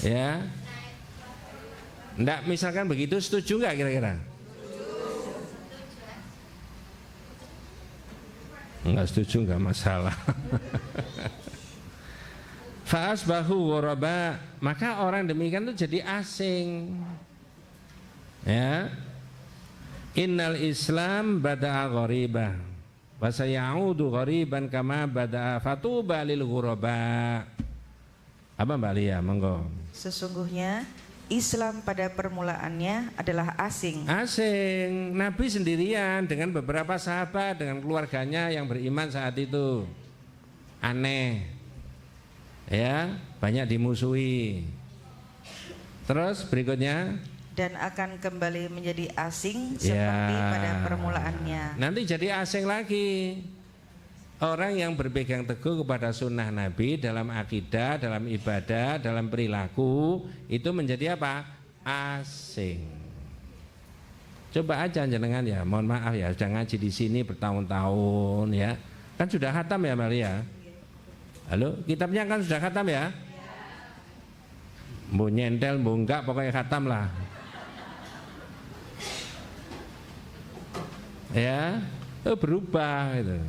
Ya. Nggak misalkan begitu, setuju nggak kira-kira? Enggak setuju enggak masalah. Fa'asbahu ghuraba, maka orang demikian itu jadi asing. Ya. Innal Islam bada'a gharibah wa sayaudu ghariban kama bada'a fatuba lil ghuraba. Apa Mbak Lia? Monggo. Sesungguhnya Islam pada permulaannya adalah asing. Asing. Nabi sendirian dengan beberapa sahabat, dengan keluarganya yang beriman saat itu. Aneh. Ya, banyak dimusuhi. Terus berikutnya, dan akan kembali menjadi asing seperti pada permulaannya. Nanti jadi asing lagi. Orang yang berpegang teguh kepada sunnah Nabi dalam akidah, dalam ibadah, dalam perilaku, itu menjadi apa? Asing. Coba aja jenengan ya, mohon maaf ya, sudah ngaji di sini bertahun-tahun ya. Kan sudah khatam ya Maria? Halo, kitabnya kan sudah khatam ya? Mau nyentel, mau enggak, pokoknya khatam lah. Ya, berubah itu.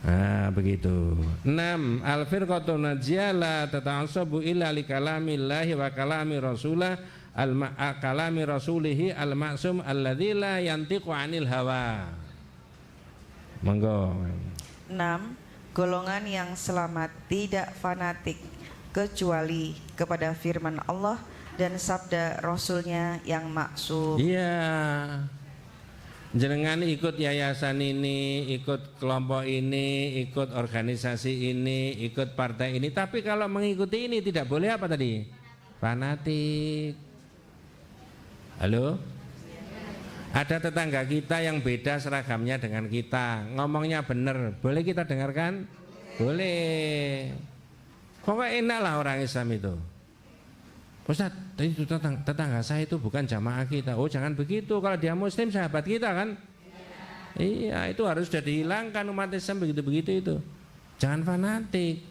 Nah, begitu. 6. Al-firqatun najiyah la tata'assabu illa li kalamillahi wa kalami rasulah kalami rasulihi al-ma'sum alladzi la yantiqu 'anil hawa. Monggo. 6. Golongan yang selamat tidak fanatik kecuali kepada firman Allah dan sabda Rasulnya yang maksum. Iya. Jenengan ikut yayasan ini, ikut kelompok ini, ikut organisasi ini, ikut partai ini, tapi kalau mengikuti ini tidak boleh apa tadi? Fanatik. Halo? Ada tetangga kita yang beda seragamnya dengan kita, ngomongnya benar, boleh kita dengarkan? Boleh. Pokoknya enak lah orang Islam itu. Ustaz, itu tetangga saya itu bukan jamaah kita. Oh, jangan begitu. Kalau dia muslim sahabat kita kan? Iya, itu harus sudah dihilangkan umat Islam begitu-begitu itu. Jangan fanatik.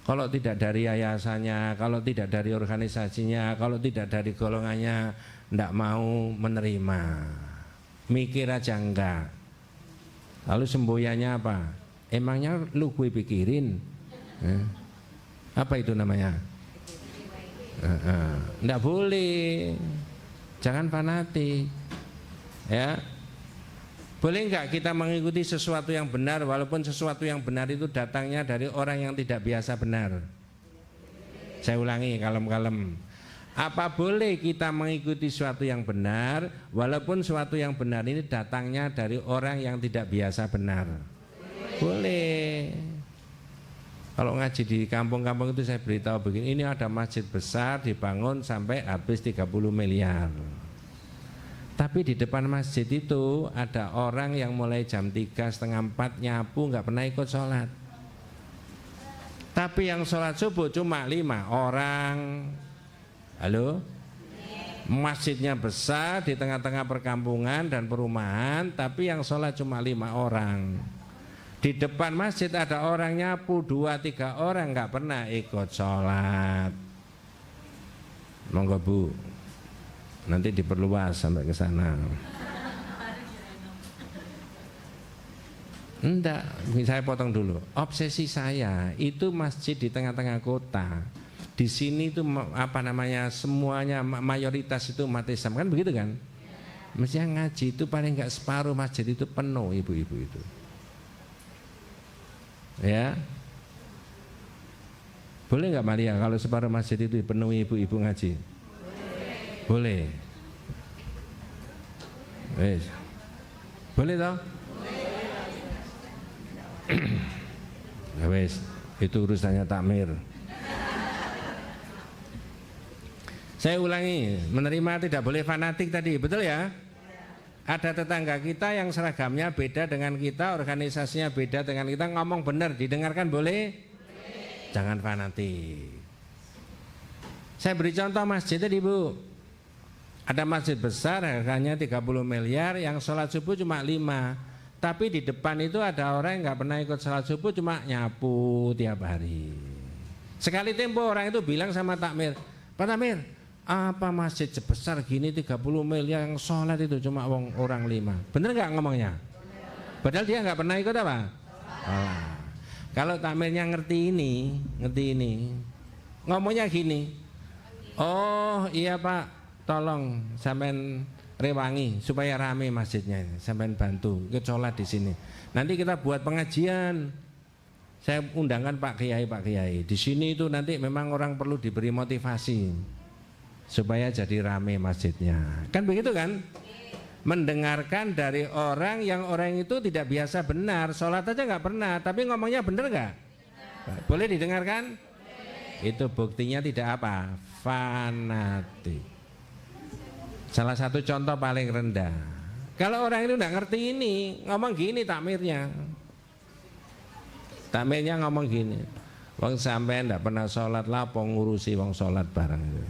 Kalau tidak dari yayasannya, kalau tidak dari organisasinya, kalau tidak dari golongannya, tidak mau menerima. Mikir aja enggak. Lalu semboyannya apa? Emangnya lu gue pikirin? Apa itu namanya? Nggak boleh, jangan fanatik, ya. Boleh nggak kita mengikuti sesuatu yang benar walaupun sesuatu yang benar itu datangnya dari orang yang tidak biasa benar? Saya ulangi kalem-kalem. Apa boleh kita mengikuti sesuatu yang benar walaupun sesuatu yang benar ini datangnya dari orang yang tidak biasa benar? Boleh. Kalau ngaji di kampung-kampung itu saya beritahu begini, ini ada masjid besar dibangun sampai habis 30 miliar. Tapi di depan masjid itu ada orang yang mulai jam 3, setengah 4 nyapu nggak pernah ikut sholat. Tapi yang sholat subuh cuma 5 orang. Halo? Masjidnya besar di tengah-tengah perkampungan dan perumahan, tapi yang sholat cuma 5 orang. Di depan masjid ada orang nyapu 2-3 orang nggak pernah ikut sholat. Monggo Bu, nanti diperluas sampai ke sana. Enggak, saya potong dulu. Obsesi saya itu masjid di tengah-tengah kota. Di sini itu apa namanya, semuanya mayoritas itu umat Islam kan begitu kan? Mestinya ngaji itu paling nggak separuh masjid itu penuh ibu-ibu itu. Ya, boleh nggak Maria kalau separuh masjid itu dipenuhi ibu-ibu ngaji? Boleh. Wes, boleh toh? Wes, itu urusannya takmir. Saya ulangi, menerima tidak boleh fanatik tadi, betul ya? Ada tetangga kita yang seragamnya beda dengan kita, organisasinya beda dengan kita, ngomong benar, didengarkan boleh? Jangan fanatik. Saya beri contoh masjid tadi Bu. Ada masjid besar harganya 30 miliar, yang sholat subuh cuma 5. Tapi di depan itu ada orang yang nggak pernah ikut sholat subuh, cuma nyapu tiap hari. Sekali tempo orang itu bilang sama takmir, Pak Takmir, apa masjid sebesar gini 30 miliar yang sholat itu cuma orang 5? Bener nggak ngomongnya? Padahal dia nggak pernah ikut apa? Sholat. Kalau takmirnya ngerti ini, ngomongnya gini, oh iya Pak, tolong sampean rewangi supaya rame masjidnya, sampean bantu ikut sholat di sini. Nanti kita buat pengajian. Saya undangkan Pak Kiai. Di sini itu nanti memang orang perlu diberi motivasi supaya jadi rame masjidnya. Kan begitu kan? Mendengarkan dari orang yang orang itu tidak biasa benar, sholat aja nggak pernah, tapi ngomongnya benar nggak? Boleh didengarkan? Itu buktinya tidak apa? Fanatik. Salah satu contoh paling rendah. Kalau orang itu nggak ngerti ini, ngomong gini takmirnya ngomong gini, wong sampean nggak pernah sholat lapo ngurusi wong sholat bareng itu.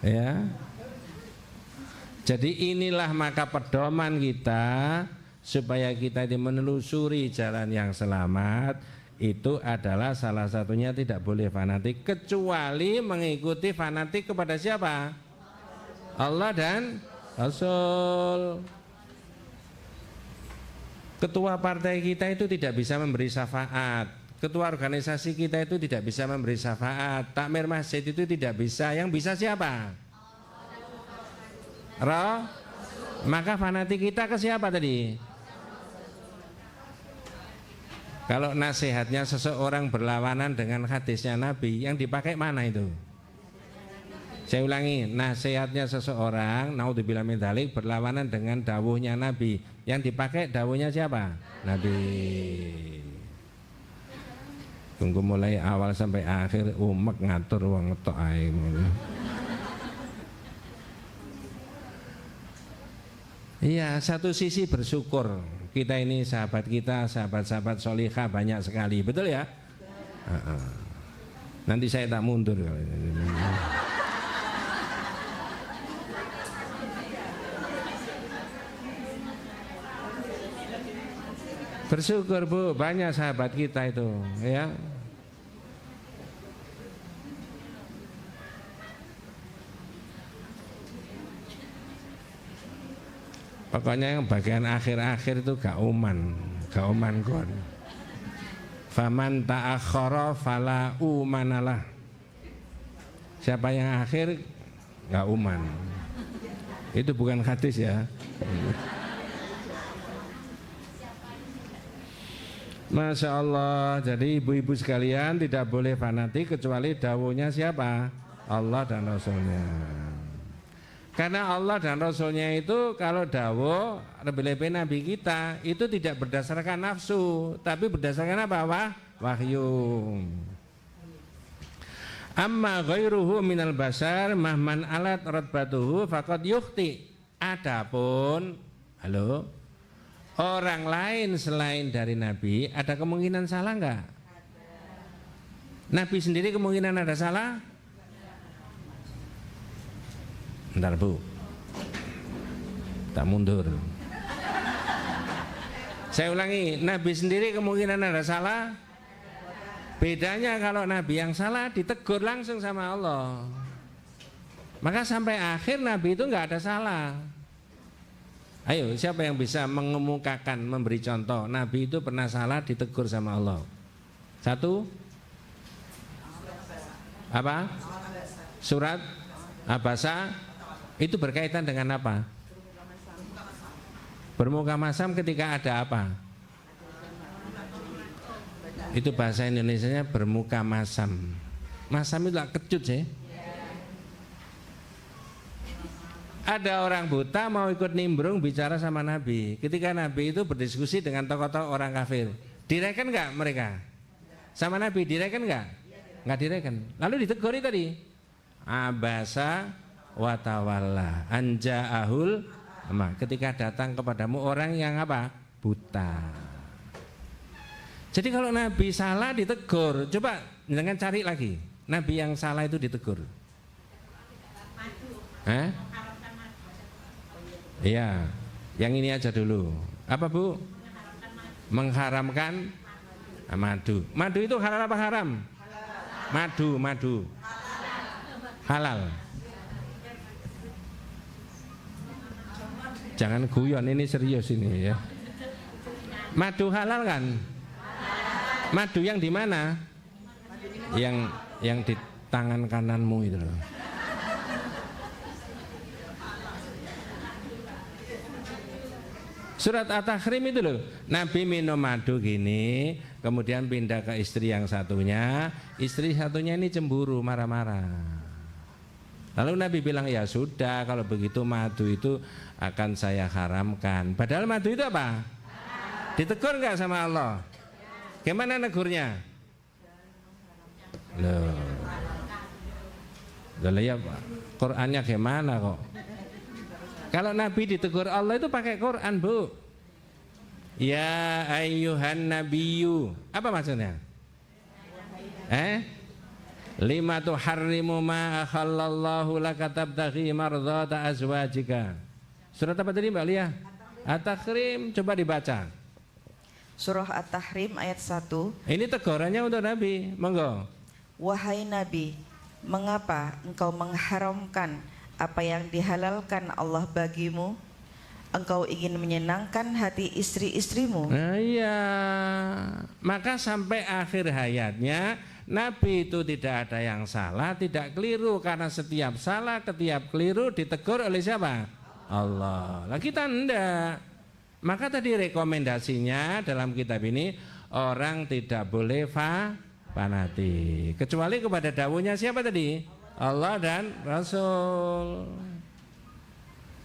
Ya. Jadi inilah maka pedoman kita supaya kita menelusuri jalan yang selamat itu adalah salah satunya tidak boleh fanatik kecuali mengikuti fanatik kepada siapa? Allah dan Rasul. Ketua partai kita itu tidak bisa memberi syafaat, ketua organisasi kita itu tidak bisa memberi syafaat, takmir masjid itu tidak bisa. Yang bisa siapa? Roh. Maka fanatik kita ke siapa tadi? Kalau nasihatnya seseorang berlawanan dengan hadisnya Nabi, yang dipakai mana itu? Saya ulangi, nasihatnya seseorang naudzubillah min dzalik berlawanan dengan dawuhnya Nabi, yang dipakai dawuhnya siapa? Nabi. Tunggu mulai awal sampai akhir umek ngatur wong ngetok ae. Iya, satu sisi bersyukur kita ini sahabat kita, sahabat-sahabat solihah banyak sekali, betul ya? Nanti saya tak mundur. Bersyukur Bu, banyak sahabat kita itu, ya. Pokoknya yang bagian akhir-akhir itu gak uman kon. Faman ta'akhkhara fala umanalah. Siapa yang akhir gak uman. Itu bukan hadis ya. Masya Allah. Jadi ibu-ibu sekalian tidak boleh fanatik kecuali dawuhnya siapa? Allah dan Rasulnya. Karena Allah dan Rasulnya itu kalau dawuh lebih-lebih Nabi kita itu tidak berdasarkan nafsu, tapi berdasarkan apa? Wahyu. Amma ghairuhu minal basar mahman alat ratbatuhu faqad yukhti. Adapun orang lain selain dari Nabi ada kemungkinan salah enggak? Nabi sendiri kemungkinan ada salah? Bentar Bu, tak mundur. Saya ulangi, Nabi sendiri kemungkinan ada salah. Bedanya kalau Nabi yang salah ditegur langsung sama Allah. Maka sampai akhir Nabi itu nggak ada salah. Ayo, siapa yang bisa mengemukakan, memberi contoh Nabi itu pernah salah ditegur sama Allah? Satu, apa? Surat Abasa. Itu berkaitan dengan apa? Bermuka masam ketika ada apa? Itu bahasa Indonesianya bermuka masam. Masam itu kecut sih. Ada orang buta mau ikut nimbrung bicara sama Nabi. Ketika Nabi itu berdiskusi dengan tokoh-tokoh orang kafir, direken nggak mereka? Sama Nabi direken nggak? Nggak direken. Lalu diteguri tadi. Abasa watawalla anja'ahul ketika datang kepadamu orang yang apa? Buta. Jadi kalau Nabi salah ditegur, coba jangan cari lagi Nabi yang salah itu ditegur. Iya, yang ini aja dulu. Apa Bu? Mengharamkan madu. Madu itu halal apa haram? Madu halal. Jangan guyon, ini serius ini ya. Madu halal kan? Madu yang di mana? Yang di tangan kananmu itu loh. Surat At-Tahrim itu loh, Nabi minum madu gini, kemudian pindah ke istri yang satunya, istri satunya ini cemburu, marah-marah. Lalu Nabi bilang, ya sudah, kalau begitu madu itu akan saya haramkan. Padahal madu itu apa? Ditegur nggak sama Allah? Gimana negurnya? Loh ya Qur'annya gimana kok? Kalau Nabi ditegur Allah itu pakai Quran, Bu. Ya ayyuhan nabiyyu. Apa maksudnya? Lima tuharrimu ma akhallallahu laka tabtaghi mardhata azwajika. Surat apa tadi Mbak Lia? At-Tahrim, coba dibaca. Surah At-Tahrim ayat 1. Ini tegurannya untuk Nabi, monggo. Wahai Nabi, mengapa engkau mengharamkan apa yang dihalalkan Allah bagimu? Engkau ingin menyenangkan hati istri-istrimu. Nah, iya. Maka sampai akhir hayatnya Nabi itu tidak ada yang salah, tidak keliru, karena setiap salah, setiap keliru ditegur oleh siapa? Allah. Lah kita enggak. Maka tadi rekomendasinya dalam kitab ini, orang tidak boleh fanatik, kecuali kepada dawuhnya siapa tadi? Allah dan Rasul.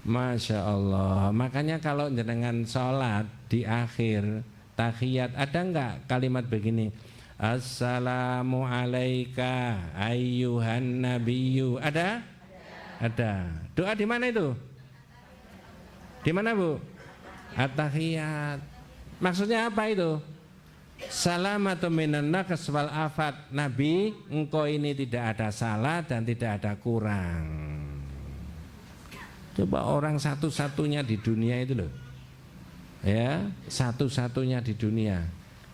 Masya Allah. Makanya kalau jenengan sholat di akhir tahiyat, ada enggak kalimat begini? Assalamu alaika ayyuhan nabiyyu. Ada? Ada. Doa di mana itu? Di mana, Bu? At-tahiyat. Maksudnya apa itu? Salamatu minan naqs wal afat. Nabi, engkau ini tidak ada salah dan tidak ada kurang. Coba orang satu-satunya di dunia itu loh, ya, satu-satunya di dunia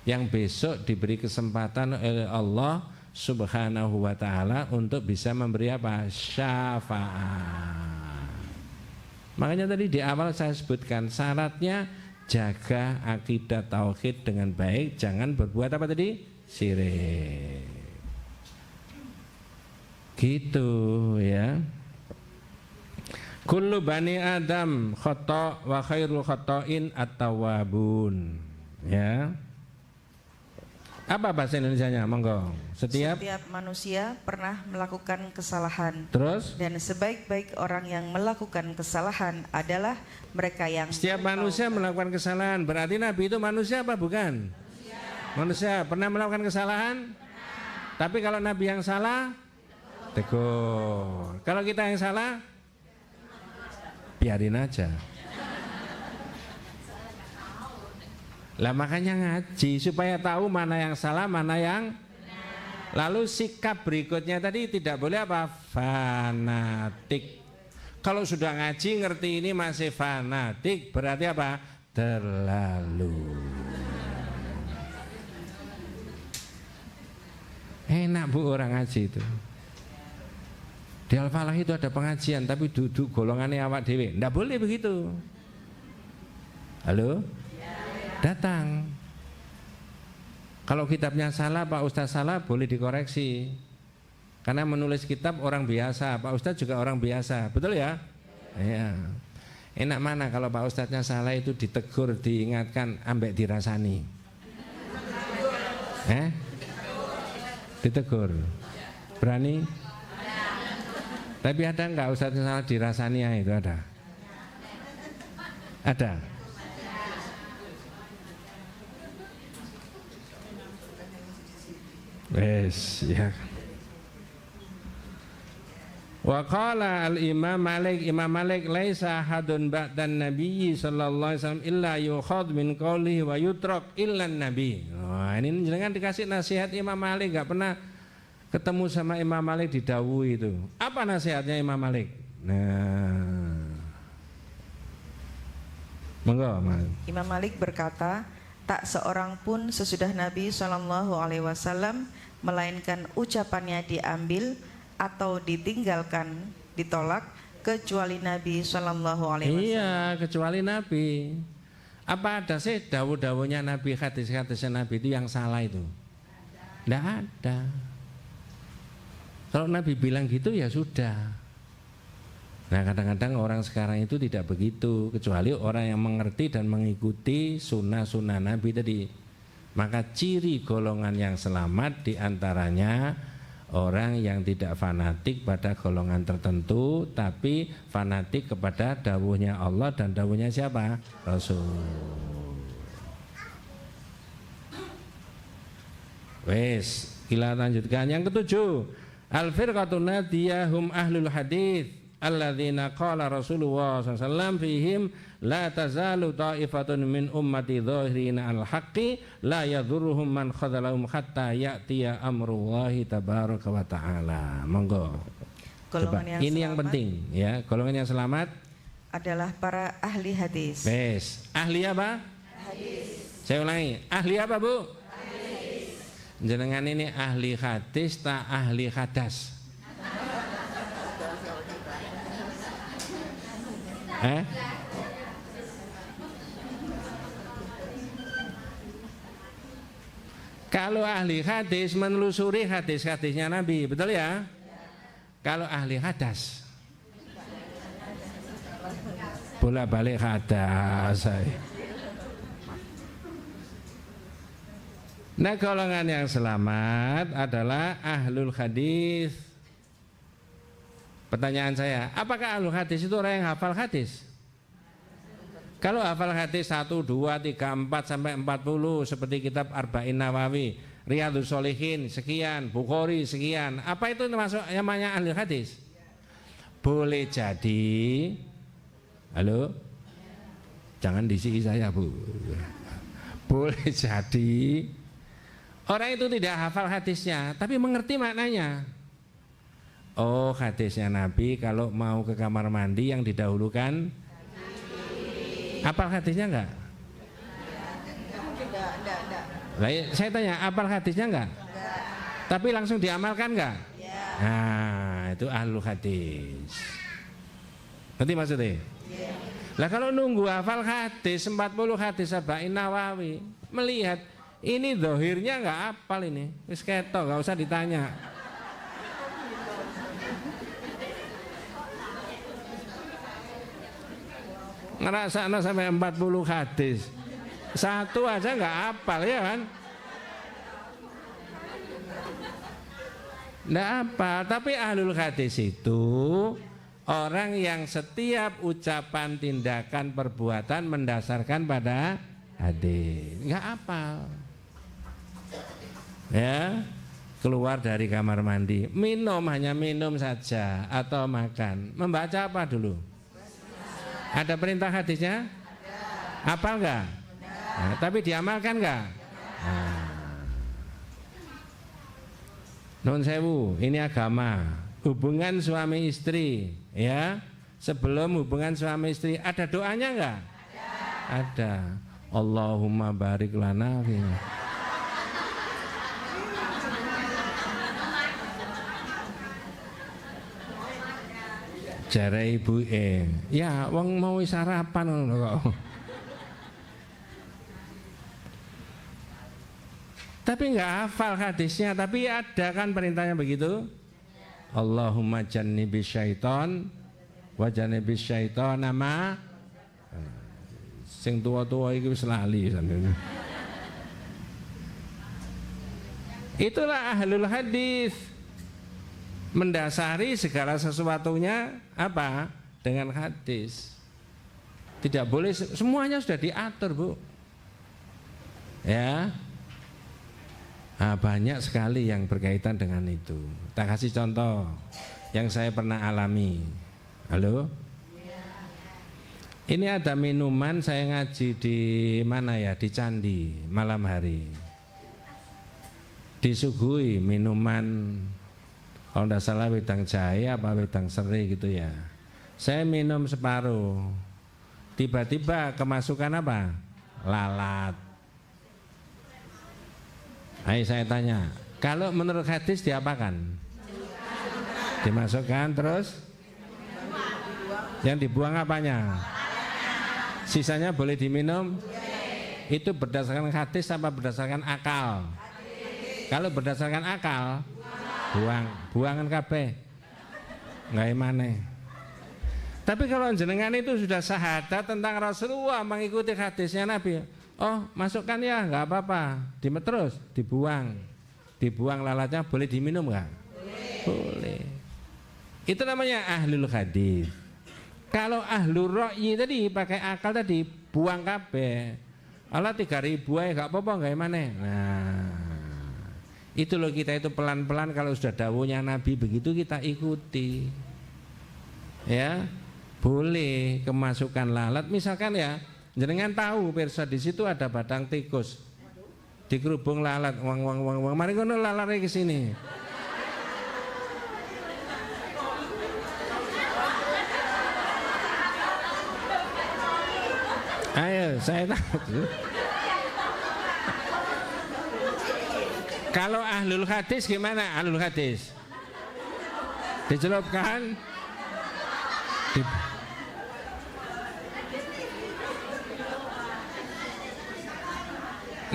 yang besok diberi kesempatan oleh Allah Subhanahu wa ta'ala untuk bisa memberi apa? Syafaat. Makanya tadi di awal saya sebutkan syaratnya jaga akidah tauhid dengan baik, jangan berbuat apa tadi? Syirik. Gitu ya. Kullu bani Adam khata' wa khairul khata'in at-tawwabun. Ya. Apa bahasa Indonesianya? Monggo. Setiap manusia pernah melakukan kesalahan. Terus? Dan sebaik-baik orang yang melakukan kesalahan adalah mereka yang setiap manusia melakukan kesalahan. Berarti Nabi itu manusia apa bukan? Manusia pernah melakukan kesalahan? Tapi kalau Nabi yang salah, tegur. Kalau kita yang salah, biarin aja. Lah makanya ngaji supaya tahu mana yang salah, mana yang benar. Lalu sikap berikutnya tadi tidak boleh apa? Fanatik. Kalau sudah ngaji ngerti ini masih fanatik, berarti apa? Terlalu. Enak Bu orang ngaji itu. Di Al-Falah itu ada pengajian tapi duduk golongannya awak dewe. Nggak boleh begitu. Halo? Datang. Kalau kitabnya salah, Pak Ustadz salah, boleh dikoreksi. Karena menulis kitab orang biasa, Pak Ustadz juga orang biasa, betul ya? Iya. Enak mana kalau Pak Ustadznya salah itu ditegur, diingatkan, ambek dirasani. Ditegur. Berani? Tapi ada enggak Ustadznya salah dirasani ya itu ada? Ada. Yes, ya. Wa qala al-Imam Malik laisa hadun ba'dan nabiyyi sallallahu alaihi wasallam illa yukhad min qawlihi wa yutrak illa nabi. Wah, ini jangan dikasih nasihat Imam Malik, enggak pernah ketemu sama Imam Malik didhawuhi itu. Apa nasihatnya Imam Malik? Nah. Monggo, Mas. Imam Malik berkata, tak seorang pun sesudah Nabi SAW melainkan ucapannya diambil atau ditinggalkan, ditolak, kecuali Nabi SAW. Iya, kecuali Nabi. Apa ada sih dawuh-dawuhnya Nabi, hadis-hadisnya Nabi itu yang salah itu? Tidak ada. Kalau Nabi bilang gitu ya sudah. Nah kadang-kadang orang sekarang itu tidak begitu, kecuali orang yang mengerti dan mengikuti sunnah-sunnah Nabi tadi. Maka ciri golongan yang selamat diantaranya orang yang tidak fanatik pada golongan tertentu, tapi fanatik kepada dawuhnya Allah dan dawuhnya siapa? Rasul. Wes, kita lanjutkan yang ketujuh. Al-firqatun nadiyahum ahlul hadits alladzina qala Rasulullah sallallahu alaihi wasallam fihim la tazalu ta'ifatun min ummati dhahirina al-haqqi la yadhurruhum man khadalahum hatta ya'tiya amrullahi tabaraka wa ta'ala. Monggo. Coba. Ini yang penting ya, golongan yang selamat adalah para ahli hadis. Bes. Ahli apa? Hadis. Saya ulangi, ahli apa Bu? Hadis. Jenengan ini ahli hadis tak ahli hadas? Kalau ahli hadis menelusuri hadis-hadisnya Nabi, betul ya? Kalau ahli hadas, bolak-balik hadas. Nah golongan yang selamat adalah ahlul hadis. Pertanyaan saya, apakah ahlul hadis itu orang yang hafal hadis? Kalau hafal hadis 1, 2, 3, 4 sampai 40 seperti kitab Arba'in Nawawi, Riyadhus Shalihin sekian, Bukhari sekian, apa itu termasuk namanya ahlul hadis? Boleh jadi, halo, jangan disi saya Bu. Boleh jadi orang itu tidak hafal hadisnya, tapi mengerti maknanya. Oh, hadisnya Nabi kalau mau ke kamar mandi yang didahulukan apal hadisnya enggak? Saya tanya, apal hadisnya enggak? Tapi langsung diamalkan enggak? Nah, itu ahlul hadis. Ngerti maksudnya? Lah kalau nunggu hafal hadis 40 hadis Arba'in Nawawi, melihat ini zahirnya enggak apal ini, wis ketok, enggak usah ditanya. Ngerasana sampai 40 hadis, satu aja nggak hafal ya kan? Nggak apa, tapi ahlul hadis itu orang yang setiap ucapan, tindakan, perbuatan mendasarkan pada hadis, nggak hafal. Ya, keluar dari kamar mandi, minum hanya minum saja atau makan, membaca apa dulu? Ada perintah hadisnya? Hafal enggak? Nah, tapi diamalkan enggak? Nun sewu, ini agama. Hubungan suami istri, ya. Sebelum hubungan suami istri ada doanya enggak? Ada. Allahumma barik lana fi. Jare ibu ya wong mau sarapan ngono kok. Tapi enggak hafal hadisnya, tapi ada kan perintahnya begitu. Allahumma jannibis syaiton wa jannibis syaitona ma. Sing tua-tua iki wis lali sampeyan. Itulah ahlul hadis. Mendasari segala sesuatunya apa? Dengan hadis. Tidak boleh semuanya sudah diatur, Bu. Ya. Nah, banyak sekali yang berkaitan dengan itu. Tak kasih contoh yang saya pernah alami. Halo? Ini ada minuman, saya ngaji di mana ya? Di Candi malam hari. Disuguhi minuman, kalau tidak salah wedang jahe apa wedang serai gitu ya. Saya minum separuh. Tiba-tiba kemasukan apa? Lalat. Ayo saya tanya, kalau menurut hadis diapakan? Dimasukkan terus? Yang dibuang apanya? Sisanya boleh diminum? Itu berdasarkan hadis apa berdasarkan akal? Kalau berdasarkan akal, buangan kabeh. Nggak maneh. Tapi kalau jenengan itu sudah syahadat tentang Rasulullah, mengikuti hadisnya Nabi, oh masukkan ya, nggak apa-apa, terus dibuang lalatnya, boleh diminum nggak? Boleh. Itu namanya ahlul hadis. Kalau ahlul ra'yi tadi pakai akal tadi, buang kabeh. Allah 3.000 aja nggak apa-apa, nggak maneh. Nah, itu loh, kita itu pelan-pelan kalau sudah dawuhnya Nabi begitu kita ikuti. Ya, boleh kemasukan lalat. Misalkan ya, jenengan tahu pirsa di situ ada batang tikus. Dikerubung lalat, wang. Mari kono lalatnya ke sini. Ayo, saya tahu. Kalau ahlul hadis gimana? Ahlul hadis dicelupkan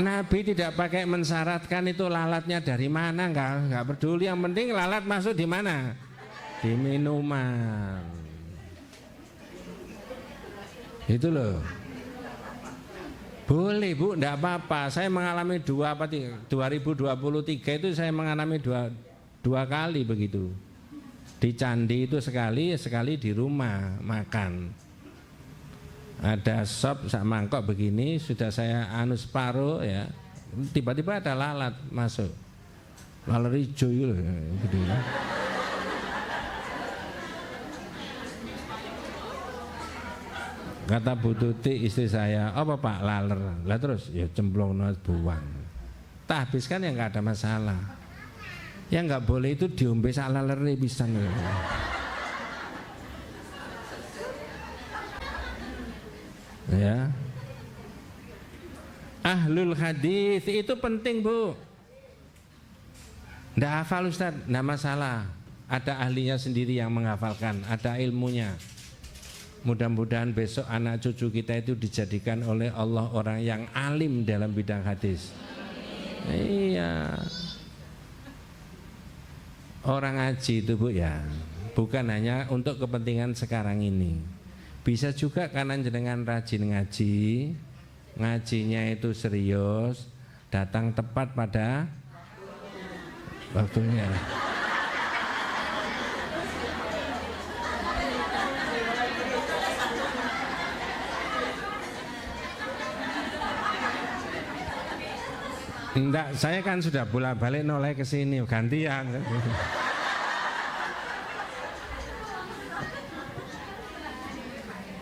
Nabi tidak pakai mensyaratkan itu lalatnya dari mana, enggak peduli, yang penting lalat masuk di mana? Di minuman. Itu loh. Boleh Bu, enggak apa-apa. Saya mengalami 2023 itu saya mengalami dua kali begitu. Di candi itu sekali di rumah makan. Ada sop sak mangkok begini, sudah saya separuh ya. Tiba-tiba ada lalat masuk. Lalat hijau gitu ya. Kata Bu Tuti istri saya, apa Pak laler? Lah terus ya cemplung buang. Tak habiskan ya nggak ada masalah. Yang nggak boleh itu diombe sak laler bisa nih. Ya. Ahlul hadis itu penting Bu. Nggak hafal Ustaz, nggak masalah. Ada ahlinya sendiri yang menghafalkan, ada ilmunya. Mudah-mudahan besok anak cucu kita itu dijadikan oleh Allah orang yang alim dalam bidang hadis. Iya. Orang ngaji itu Bu ya, bukan hanya untuk kepentingan sekarang ini. Bisa juga karena jenengan rajin ngaji, ngajinya itu serius, datang tepat pada waktunya. Enggak, saya kan sudah bolak-balik noleh ke sini gantian.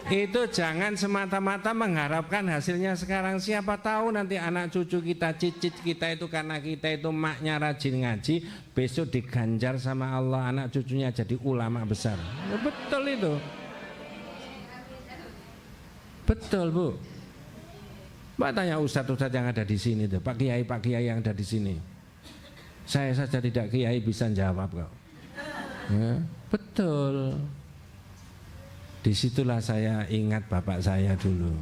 Itu jangan semata-mata mengharapkan hasilnya sekarang. Siapa tahu nanti anak cucu kita, cicit kita itu karena kita itu maknya rajin ngaji, besok diganjar sama Allah anak cucunya jadi ulama besar. Ya, betul itu. Betul Bu. Mbak tanya ustadz-ustadz yang ada di sini tuh, Pak Kiai yang ada di sini. Saya saja tidak kiai bisa jawab kok. Ya, betul. Disitulah saya ingat bapak saya dulu.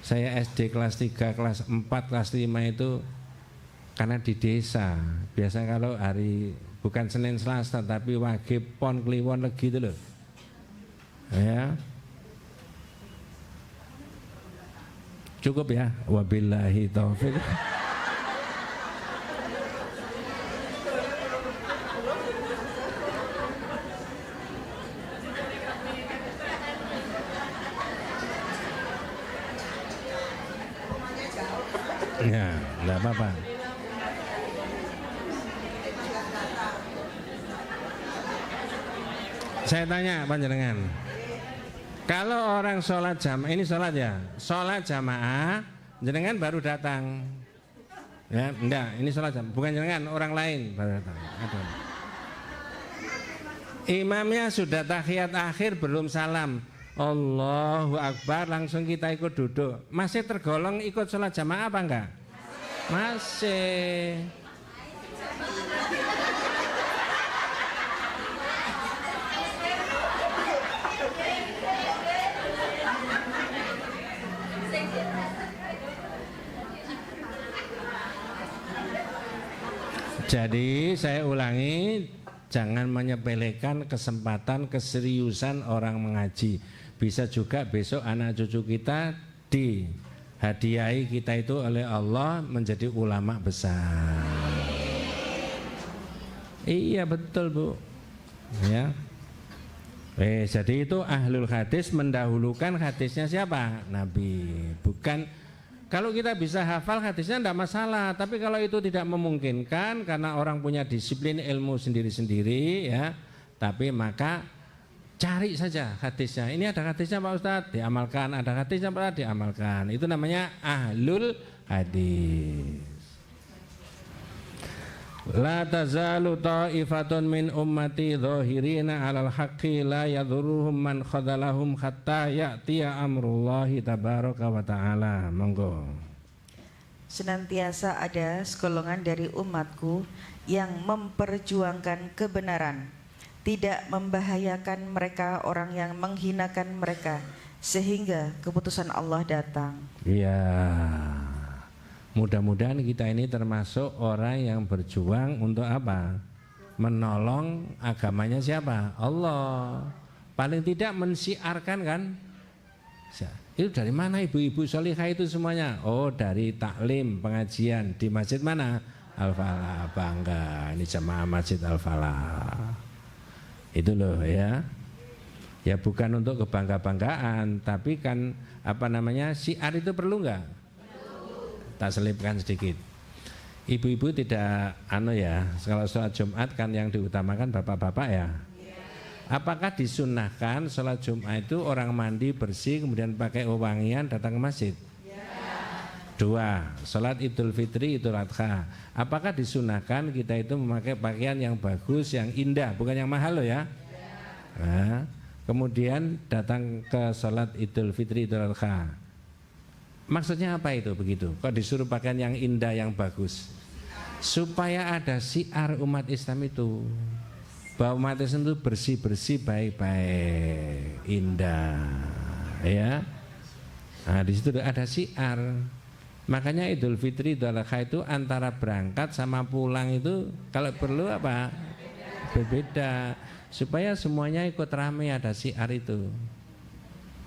Saya SD kelas 3, kelas 4, kelas 5 itu karena di desa. Biasa kalau hari bukan Senin Selasa tapi wagib pon kliwon legi itu loh. Ya. Cukup ya, wabillahi taufik. Ya, enggak apa-apa. Saya tanya panjenengan. Kalau orang sholat jamaah, ini sholat ya, sholat jamaah, jenengan baru datang, ya, enggak, ini sholat jamaah, bukan jenengan, orang lain baru datang. Aduh. Imamnya sudah tahiyat akhir belum salam, Allahu Akbar, langsung kita ikut duduk. Masih tergolong ikut sholat jamaah apa enggak? Masih. Jadi saya ulangi, jangan menyepelekan kesempatan keseriusan orang mengaji. Bisa juga besok anak cucu kita dihadiahi kita itu oleh Allah menjadi ulama besar. Iya betul Bu. Ya. Jadi itu ahlul hadis mendahulukan hadisnya siapa? Nabi. Bukan, kalau kita bisa hafal hadisnya tidak masalah, tapi kalau itu tidak memungkinkan karena orang punya disiplin ilmu sendiri-sendiri ya, tapi maka cari saja hadisnya. Ini ada hadisnya Pak Ustadz, diamalkan. Ada hadisnya Pak Ustadz, diamalkan. Itu namanya ahlul hadis. La tazalu ta'ifatun min ummati dhahirina 'alal haqqi la yadhurruhum man khadalahum hatta ya'tiya amrullahi tabaraka wa ta'ala. Monggo. Senantiasa ada segolongan dari umatku yang memperjuangkan kebenaran, tidak membahayakan mereka orang yang menghinakan mereka sehingga keputusan Allah datang. Iya. Mudah-mudahan kita ini termasuk orang yang berjuang untuk apa? Menolong agamanya siapa? Allah. Paling tidak mensiarkan kan? Itu dari mana ibu-ibu solihah itu semuanya? Oh, dari taklim, pengajian di masjid mana? Al-Falah. Bangga, ini jamaah masjid Al-Falah. Itu loh ya. Ya bukan untuk kebangga-banggaan, tapi kan apa namanya, syiar itu perlu nggak? Tak selipkan sedikit. Ibu-ibu tidak ya, kalau sholat Jumat kan yang diutamakan bapak-bapak ya. Apakah disunnahkan sholat Jumat itu orang mandi bersih kemudian pakai wewangian datang ke masjid? Dua, sholat Idul Fitri, Idul Adha. Apakah disunnahkan kita itu memakai pakaian yang bagus, yang indah, bukan yang mahal loh ya? Nah, kemudian datang ke sholat Idul Fitri, Idul Adha. Maksudnya apa itu begitu? Kok disuruh pakaian yang indah, yang bagus? Supaya ada syiar umat Islam itu, bahwa umat Islam itu bersih-bersih, baik-baik, indah, ya. Nah, di situ ada syiar. Makanya Idul Fitri, Idul Adha itu antara berangkat sama pulang itu kalau perlu apa? Berbeda, supaya semuanya ikut ramai, ada syiar itu.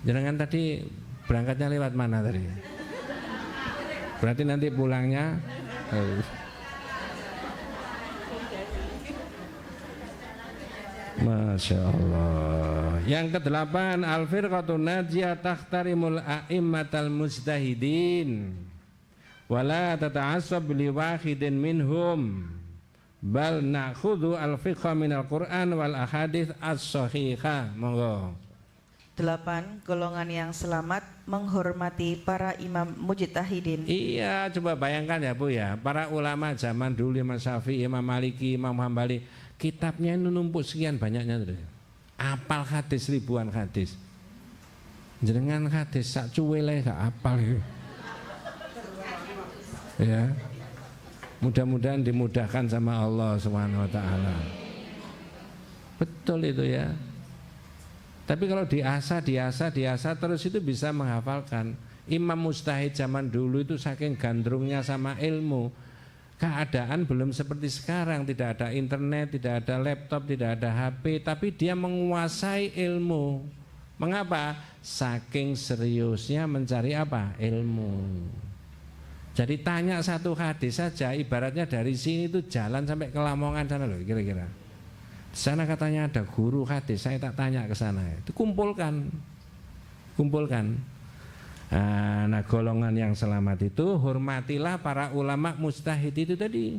Jangan tadi berangkatnya lewat mana tadi? Berarti nanti pulangnya Masya Allah. Yang kedelapan, al-firqatun najiyah takhtarimul a'immatal mujtahidin wala tata'assab li wahidin minhum bal na'khudhu al-fiqha minal Qur'an wal ahadits as-sahihah. Monggo. 8. Golongan yang selamat menghormati para imam mujtahidin. Iya, coba bayangkan ya Bu ya, para ulama zaman dulu, Imam Syafi'i, Imam Maliki, Imam Hambali, kitabnya itu numpuk sekian banyaknya tuh. Apal hadis ribuan hadis. Jenengan hadis sak cuwele gak apal gitu. Ya. Mudah-mudahan dimudahkan sama Allah Subhanahu wa taala. Betul itu ya. Tapi kalau diasah terus itu bisa menghafalkan. Imam mujtahid zaman dulu itu saking gandrungnya sama ilmu. Keadaan belum seperti sekarang, tidak ada internet, tidak ada laptop, tidak ada HP, tapi dia menguasai ilmu. Mengapa? Saking seriusnya mencari apa? Ilmu. Jadi tanya satu hadis saja, ibaratnya dari sini itu jalan sampai ke Lamongan sana loh, kira-kira. Di sana katanya ada guru hadis, saya tak tanya ke sana. Itu kumpulkan. Nah, golongan yang selamat itu hormatilah para ulama mujtahid itu tadi.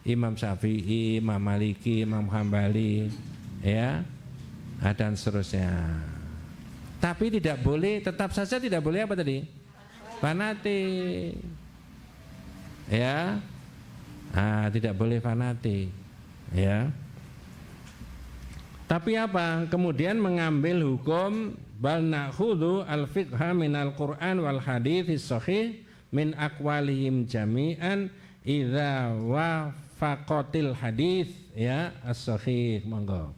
Imam Syafi'i, Imam Maliki, Imam Hambali, ya, dan seterusnya. Tapi tidak boleh, tetap saja tidak boleh apa tadi? Fanatik. Ya. Tidak boleh fanatik. Ya. Tapi apa? Kemudian mengambil hukum bal na'khudhu al-fiqha minal Qur'an wal hadits sahih min aqwalihim jami'an idza wafaqatil hadits ya as-sahih. Monggo.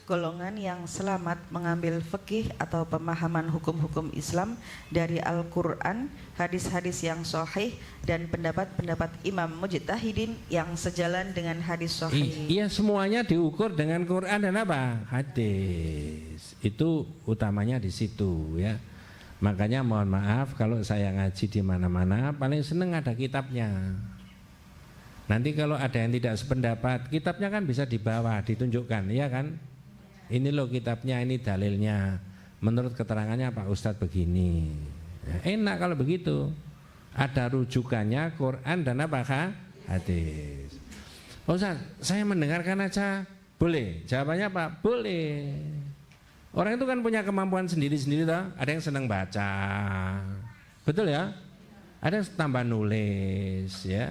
golongan yang selamat mengambil fikih atau pemahaman hukum-hukum Islam dari Al-Quran, hadis-hadis yang sahih, dan pendapat-pendapat imam mujtahidin yang sejalan dengan hadis sahih. Iya, semuanya diukur dengan Quran dan apa? Hadis. Itu utamanya di situ ya. Makanya mohon maaf kalau saya ngaji di mana-mana paling seneng ada kitabnya. Nanti kalau ada yang tidak sependapat, kitabnya kan bisa dibawa, ditunjukkan, ya kan? Ini loh kitabnya, ini dalilnya. Menurut keterangannya Pak Ustadz begini. Ya, enak kalau begitu. Ada rujukannya Quran dan apa? Hadis. Ustadz, saya mendengarkan aja. Boleh? Jawabannya apa? Boleh. Orang itu kan punya kemampuan sendiri-sendiri toh. Ada yang senang baca. Betul ya? Ada yang tambah nulis ya.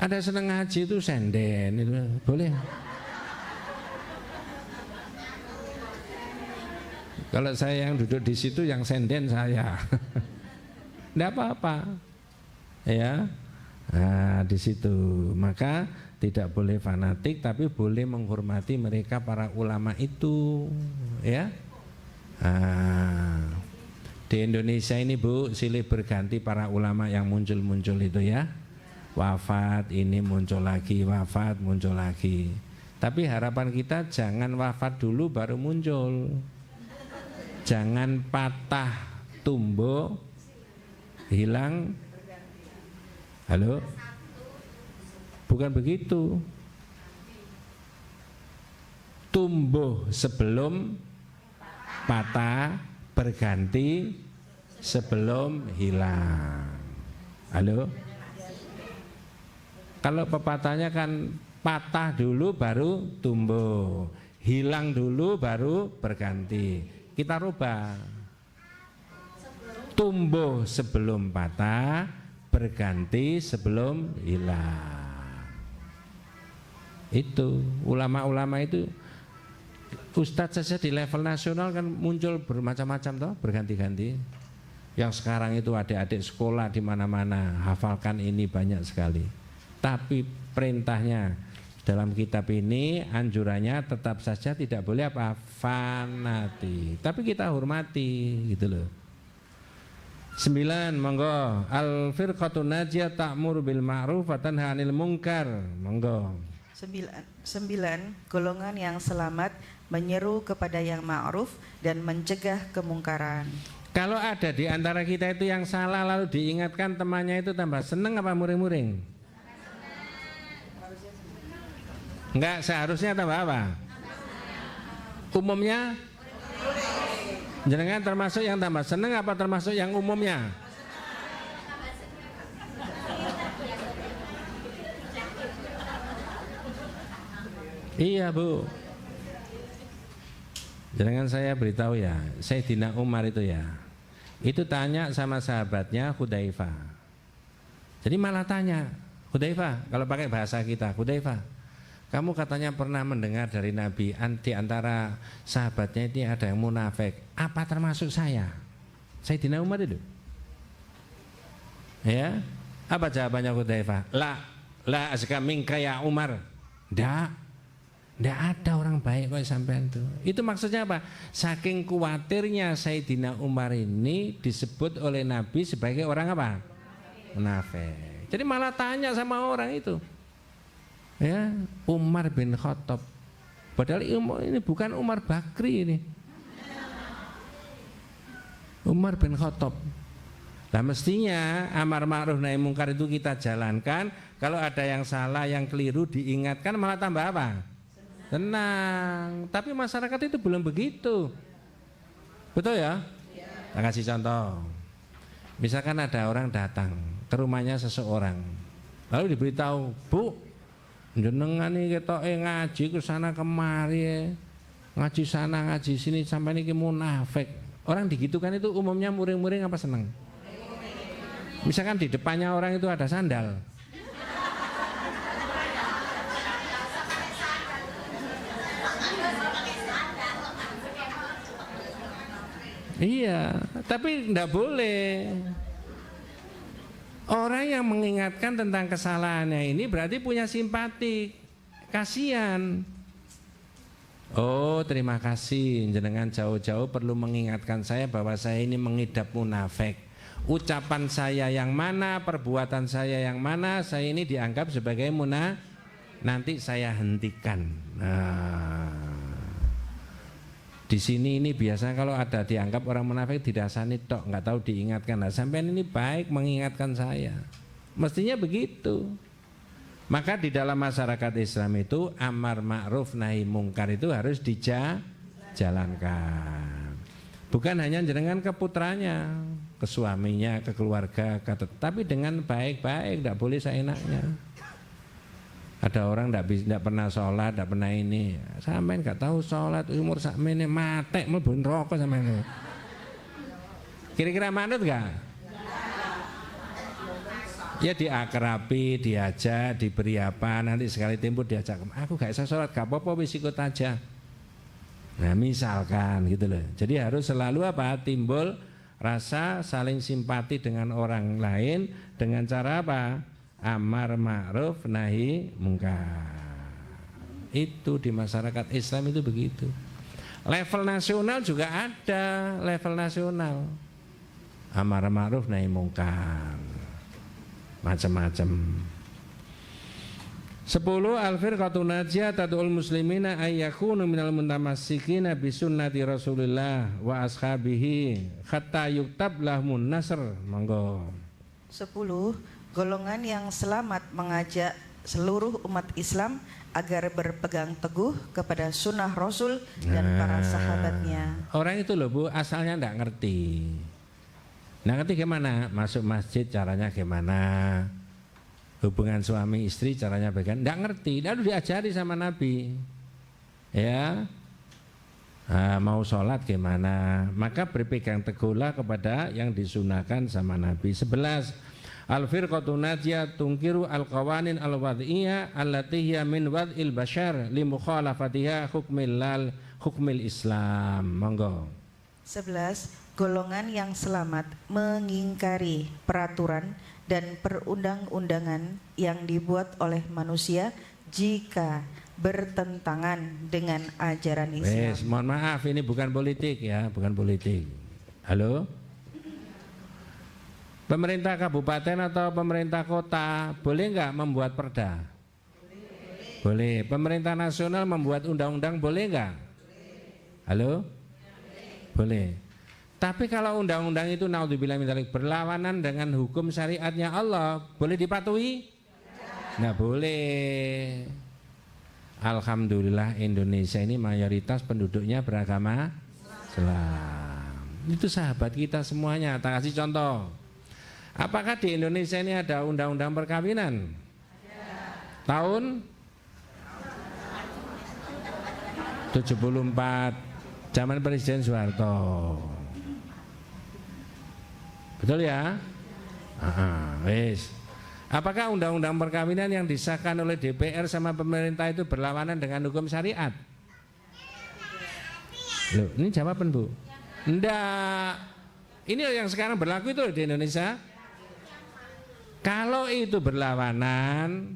Ada yang senang ngaji itu senden itu. Boleh. Kalau saya yang duduk di situ yang senden saya. Tidak apa-apa. Ya. Nah, di situ. Maka tidak boleh fanatik tapi boleh menghormati mereka para ulama itu, ya. Nah, di Indonesia ini Bu, silih berganti para ulama yang muncul-muncul itu ya. Wafat ini muncul lagi, wafat muncul lagi. Tapi harapan kita jangan wafat dulu baru muncul. Jangan patah tumbuh hilang. Halo? Bukan begitu. Tumbuh sebelum patah, berganti sebelum hilang. Halo? Kalau pepatahnya kan patah dulu baru tumbuh, hilang dulu baru berganti. Kita rubah. Tumbuh sebelum patah, berganti sebelum hilang. Itu ulama-ulama itu, ustadz saja di level nasional kan muncul bermacam-macam toh, berganti-ganti. Yang sekarang itu adik-adik sekolah di mana-mana hafalkan ini banyak sekali. Tapi perintahnya dalam kitab ini anjurannya tetap saja tidak boleh apa? Fanatik. Tapi kita hormati gitu loh. 9, monggo. Al-firqatun najiyah ta'muru bil ma'ruf wa tanha 'anil munkar. Monggo. 9, golongan yang selamat menyeru kepada yang ma'ruf dan mencegah kemungkaran. Kalau ada di antara kita itu yang salah lalu diingatkan temannya itu tambah seneng apa muring-muring? Enggak, seharusnya tambah apa? Umumnya? Jenengan termasuk yang tambah seneng apa termasuk yang umumnya? Iya Bu. Jangan saya beritahu ya, Sayyidina Umar itu ya, itu tanya sama sahabatnya Hudzaifah. Jadi malah tanya, Hudzaifah, kalau pakai bahasa kita, Hudzaifah, kamu katanya pernah mendengar dari Nabi di antara sahabatnya ini ada yang munafik. Apa termasuk saya? Sayyidina Umar itu. Ya, apa jawabannya Hudzaifah? La azka minka ya Umar. Tidak ada orang baik kok sampean itu. Itu maksudnya apa? Saking khawatirnya Sayyidina Umar ini disebut oleh Nabi sebagai orang apa? Munafik. Jadi malah tanya sama orang itu. Ya, Umar bin Khattab. Padahal ini bukan Umar Bakri ini. Umar bin Khattab. Nah mestinya amar ma'ruf nahi mungkar itu kita jalankan. Kalau ada yang salah, yang keliru diingatkan malah tambah apa? Tenang. Tapi masyarakat itu belum begitu. Betul ya? Saya kasih contoh. Misalkan ada orang datang ke rumahnya seseorang, lalu diberitahu, Bu, jenengan iki ketoke ngaji ke sana kemari, ngaji sana ngaji sini sampai niki munafik. Orang digitukan itu umumnya muring-muring apa seneng? Misalkan di depannya orang itu ada sandal. Iya, tapi tidak boleh. Orang yang mengingatkan tentang kesalahannya ini berarti punya simpati, kasihan. Oh, terima kasih jenengan jauh-jauh perlu mengingatkan saya bahwa saya ini mengidap munafik. Ucapan saya yang mana, perbuatan saya yang mana, saya ini dianggap sebagai munafik. Nanti saya hentikan. Nah, di sini ini biasanya kalau ada dianggap orang munafik didasani tok, nggak tahu diingatkan. Nah, sampean ini baik mengingatkan saya. Mestinya begitu. Maka di dalam masyarakat Islam itu amar ma'ruf nahi mungkar itu harus dijalankan. Bukan hanya jenengan ke putranya, ke suaminya, ke keluarga, tapi dengan baik-baik, tidak boleh seenaknya. Ada orang tidak pernah sholat, tidak pernah ini. Sampean nggak tahu sholat, umur sakmene matek mlebu neraka sampean. Kira-kira manut nggak? Ya diakrabi, diajak, diberi apa, nanti sekali tempo diajak, aku gak bisa sholat, gak apa-apa, wis ikut aja. Nah misalkan gitu loh. Jadi harus selalu apa? Timbul rasa saling simpati dengan orang lain dengan cara apa? Amar ma'ruf nahi mungkar. Itu di masyarakat Islam itu begitu. Level nasional juga ada, level nasional. Amar ma'ruf nahi mungkar. Macam-macam. 10 al-firqatun najiyah tad'ul muslimina ayyakunu minal muntamassikina bi sunnati Rasulillah wa ashabihi hatta yuktab lahmun nasr. Monggo. 10. Golongan yang selamat mengajak seluruh umat Islam agar berpegang teguh kepada sunnah Rasul dan para sahabatnya. Orang itu loh Bu, asalnya enggak ngerti. Nah ngerti gimana? Masuk masjid caranya gimana? Hubungan suami istri caranya bagaimana? Enggak ngerti, lalu diajari sama Nabi. Ya, mau sholat gimana? Maka berpegang teguhlah kepada yang disunahkan sama Nabi. 11. Al-firqatun najiyah tungkiru al-qawanin al-wad'iyah allati hiya min wad'il bashar li mukhalafatiha hukmil Islam. Monggo. 11. Golongan yang selamat mengingkari peraturan dan perundang-undangan yang dibuat oleh manusia jika bertentangan dengan ajaran Islam. Mohon maaf, ini bukan politik ya, bukan politik. Halo? Pemerintah kabupaten atau pemerintah kota boleh nggak membuat perda? Boleh. Pemerintah nasional membuat undang-undang boleh nggak? Halo? Boleh. Tapi kalau undang-undang itu naudzubillah min dzalik berlawanan dengan hukum syariatnya Allah, boleh dipatuhi? Nggak boleh. Alhamdulillah Indonesia ini mayoritas penduduknya beragama Islam. Itu sahabat kita semuanya. Tak kasih contoh. Apakah di Indonesia ini ada undang-undang perkawinan? Tahun 74 zaman Presiden Soeharto. Betul ya? Wis. Apakah undang-undang perkawinan yang disahkan oleh DPR sama pemerintah itu berlawanan dengan hukum syariat? Loh, ini jawaban Bu. Enggak. Ini yang sekarang berlaku itu di Indonesia. Kalau itu berlawanan,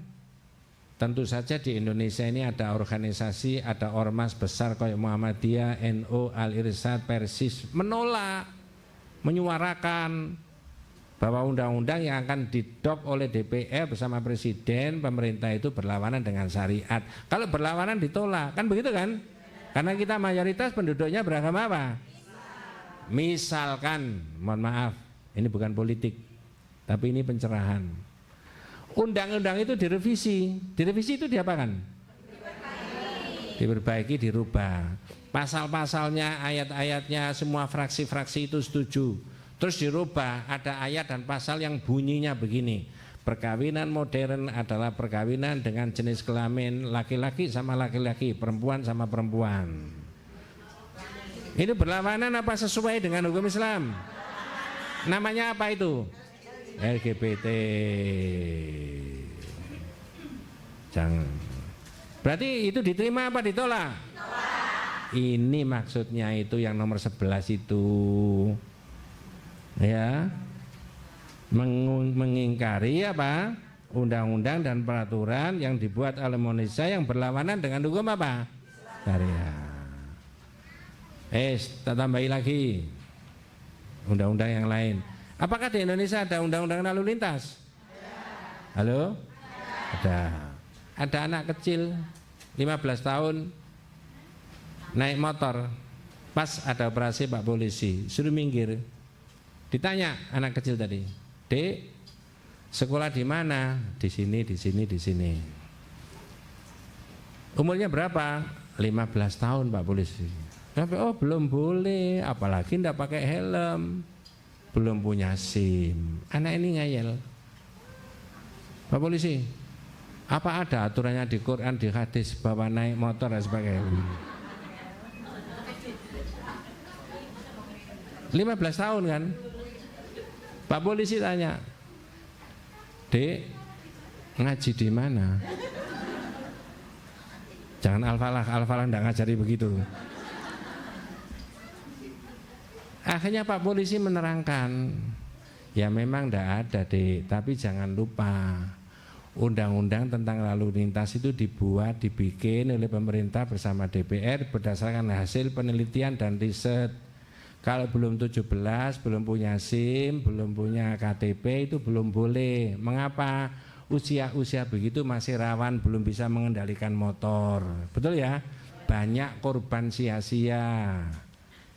tentu saja di Indonesia ini ada organisasi, ada ormas besar kayak Muhammadiyah, NU, Al-Irsyad, Persis menolak, menyuarakan bahwa undang-undang yang akan didop oleh DPR bersama Presiden, pemerintah itu berlawanan dengan syariat. Kalau berlawanan ditolak, kan begitu kan? Karena kita mayoritas penduduknya beragama apa? Misalkan, mohon maaf, ini bukan politik, tapi ini pencerahan. Undang-undang itu direvisi itu diapakan? Diperbaiki, dirubah. Pasal-pasalnya, ayat-ayatnya, semua fraksi-fraksi itu setuju. Terus dirubah, ada ayat dan pasal yang bunyinya begini. Perkawinan modern adalah perkawinan dengan jenis kelamin laki-laki sama laki-laki, perempuan sama perempuan. Ini berlawanan apa sesuai dengan hukum Islam? Namanya apa itu? LGBT. Jangan. Berarti itu diterima apa ditolak? Ini maksudnya itu yang nomor 11 itu. Ya. Mengingkari apa? Undang-undang dan peraturan yang dibuat oleh Indonesia yang berlawanan dengan hukum apa? Syariat. Tak tambahi lagi undang-undang yang lain. Apakah di Indonesia ada undang-undang lalu lintas? Halo? Ada anak kecil 15 tahun naik motor, pas ada operasi Pak Polisi, suruh minggir. Ditanya anak kecil tadi, "Dek, sekolah di mana?" "Di sini, di sini, di sini." "Umurnya berapa?" 15 tahun Pak Polisi. "Oh, belum boleh, apalagi ndak pakai helm, belum punya SIM." Anak ini ngayel. "Pak Polisi, apa ada aturannya di Quran, di hadis bahwa naik motor harus pakai helm?" 15 tahun kan. Pak Polisi tanya, "Dek, ngaji di mana?" Jangan Al-Falah enggak ngajari begitu. Akhirnya Pak Polisi menerangkan, ya memang enggak ada, Dek, tapi jangan lupa undang-undang tentang lalu lintas itu dibikin oleh pemerintah bersama DPR berdasarkan hasil penelitian dan riset. Kalau belum 17, belum punya SIM, belum punya KTP itu belum boleh. Mengapa? Usia-usia begitu masih rawan, belum bisa mengendalikan motor. Betul ya? Banyak korban sia-sia.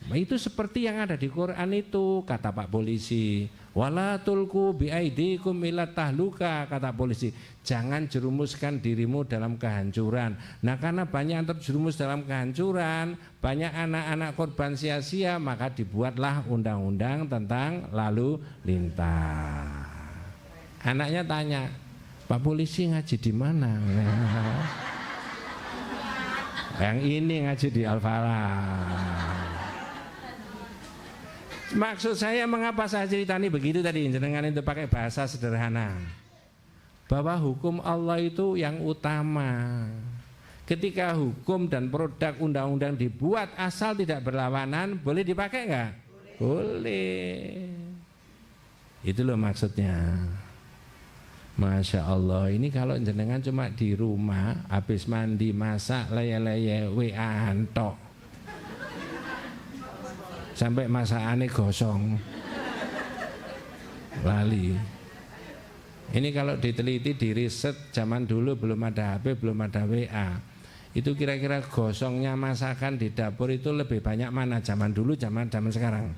Itu seperti yang ada di Quran itu, kata Pak Polisi. Wala tulku biaidikum ila tahluka, kata polisi. Jangan jerumuskan dirimu dalam kehancuran. Nah, karena banyak yang terjerumus dalam kehancuran, banyak anak-anak korban sia-sia, maka dibuatlah undang-undang tentang lalu lintas. Anaknya tanya, "Pak Polisi ngaji di mana?" Yang ini ngaji di Al-Falah. Maksud saya mengapa saya ceritani begitu tadi, jenengan itu pakai bahasa sederhana, bahwa hukum Allah itu yang utama. Ketika hukum dan produk undang-undang dibuat asal tidak berlawanan, boleh dipakai enggak? Boleh. Itu loh maksudnya. Masya Allah, ini kalau jenengan cuma di rumah, habis mandi, masak, leye-leye, WA-an tok, sampai masakannya gosong, lali. Ini kalau diteliti, diriset, zaman dulu belum ada HP, belum ada WA, itu kira-kira gosongnya masakan di dapur itu lebih banyak mana? Zaman dulu, zaman sekarang?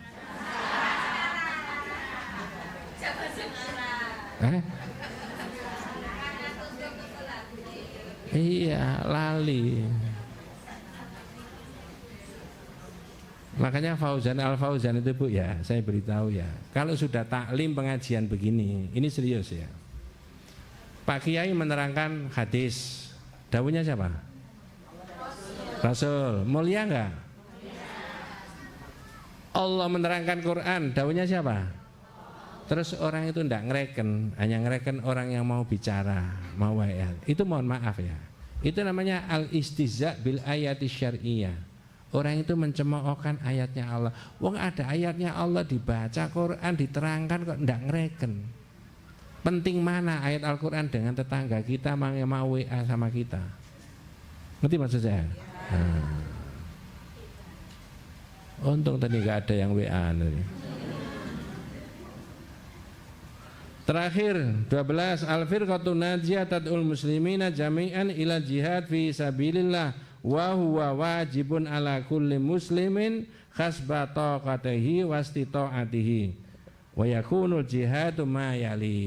Iya, lali. Makanya Al-Fauzan itu Bu ya, saya beritahu ya, kalau sudah taklim pengajian begini, ini serius ya. Pak Kiai menerangkan hadis, dawuhnya siapa? Rasul. Mulia enggak? Allah menerangkan Quran, dawuhnya siapa? Terus orang itu enggak ngereken, hanya ngereken orang yang mau bicara, mau WA. Itu mohon maaf ya, itu namanya al-istihza bil ayati syar'iyyah. Orang itu mencemoohkan ayatnya Allah. Wong ada ayatnya Allah dibaca Quran, diterangkan kok ndak ngereken. Penting mana ayat Al-Quran dengan tetangga kita yang mau WA sama kita? Ngerti maksud saya? Untung tadi nggak ada yang WA. Terakhir 12, al-firqatun najiyah tad'ul muslimina jami'an ila jihad fi sabilillah wa huwa wajibun ala kulli muslimin khasba taqatihi wastita'atihi wa yakunul jihadu ma yali.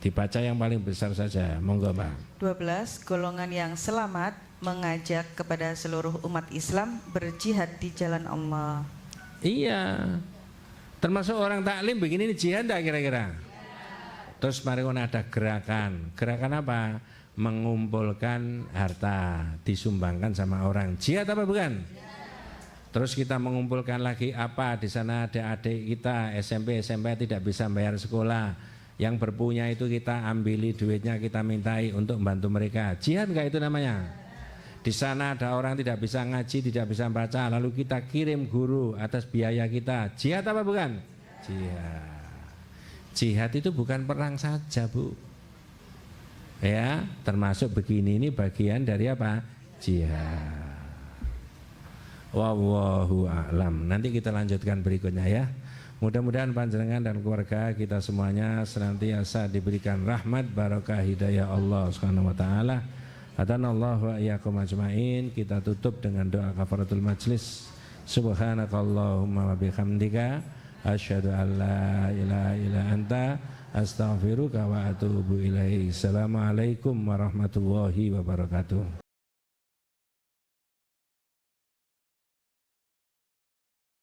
Dibaca yang paling besar saja, monggo Pak. 12, golongan yang selamat mengajak kepada seluruh umat Islam berjihad di jalan Allah. Iya, termasuk orang taklim begini, ini jihad enggak kira-kira? Terus mari ada gerakan apa? Mengumpulkan harta, disumbangkan sama orang. Jihad apa bukan? Terus kita mengumpulkan lagi apa? Di sana adik-adik kita SMP tidak bisa bayar sekolah, yang berpunya itu kita ambili duitnya, kita mintai untuk membantu mereka. Jihad enggak itu namanya? Di sana ada orang tidak bisa ngaji, tidak bisa baca, lalu kita kirim guru atas biaya kita. Jihad apa bukan? Jihad. Jihad itu bukan perang saja, Bu. Ya, termasuk begini, ini bagian dari apa? Jihad. Wallahu a'lam. Nanti kita lanjutkan berikutnya ya. Mudah-mudahan panjenengan dan keluarga kita semuanya senantiasa diberikan rahmat barokah hidayah Allah Subhanahu wa taala. Hadanallahu wa iyyakum ajmain. Kita tutup dengan doa kafaratul majlis. Subhanakallahumma wa bihamdika asyhadu an la ilaha illa anta astaghfiruka wa atubu ilaik. Assalamualaikum warahmatullahi wabarakatuh.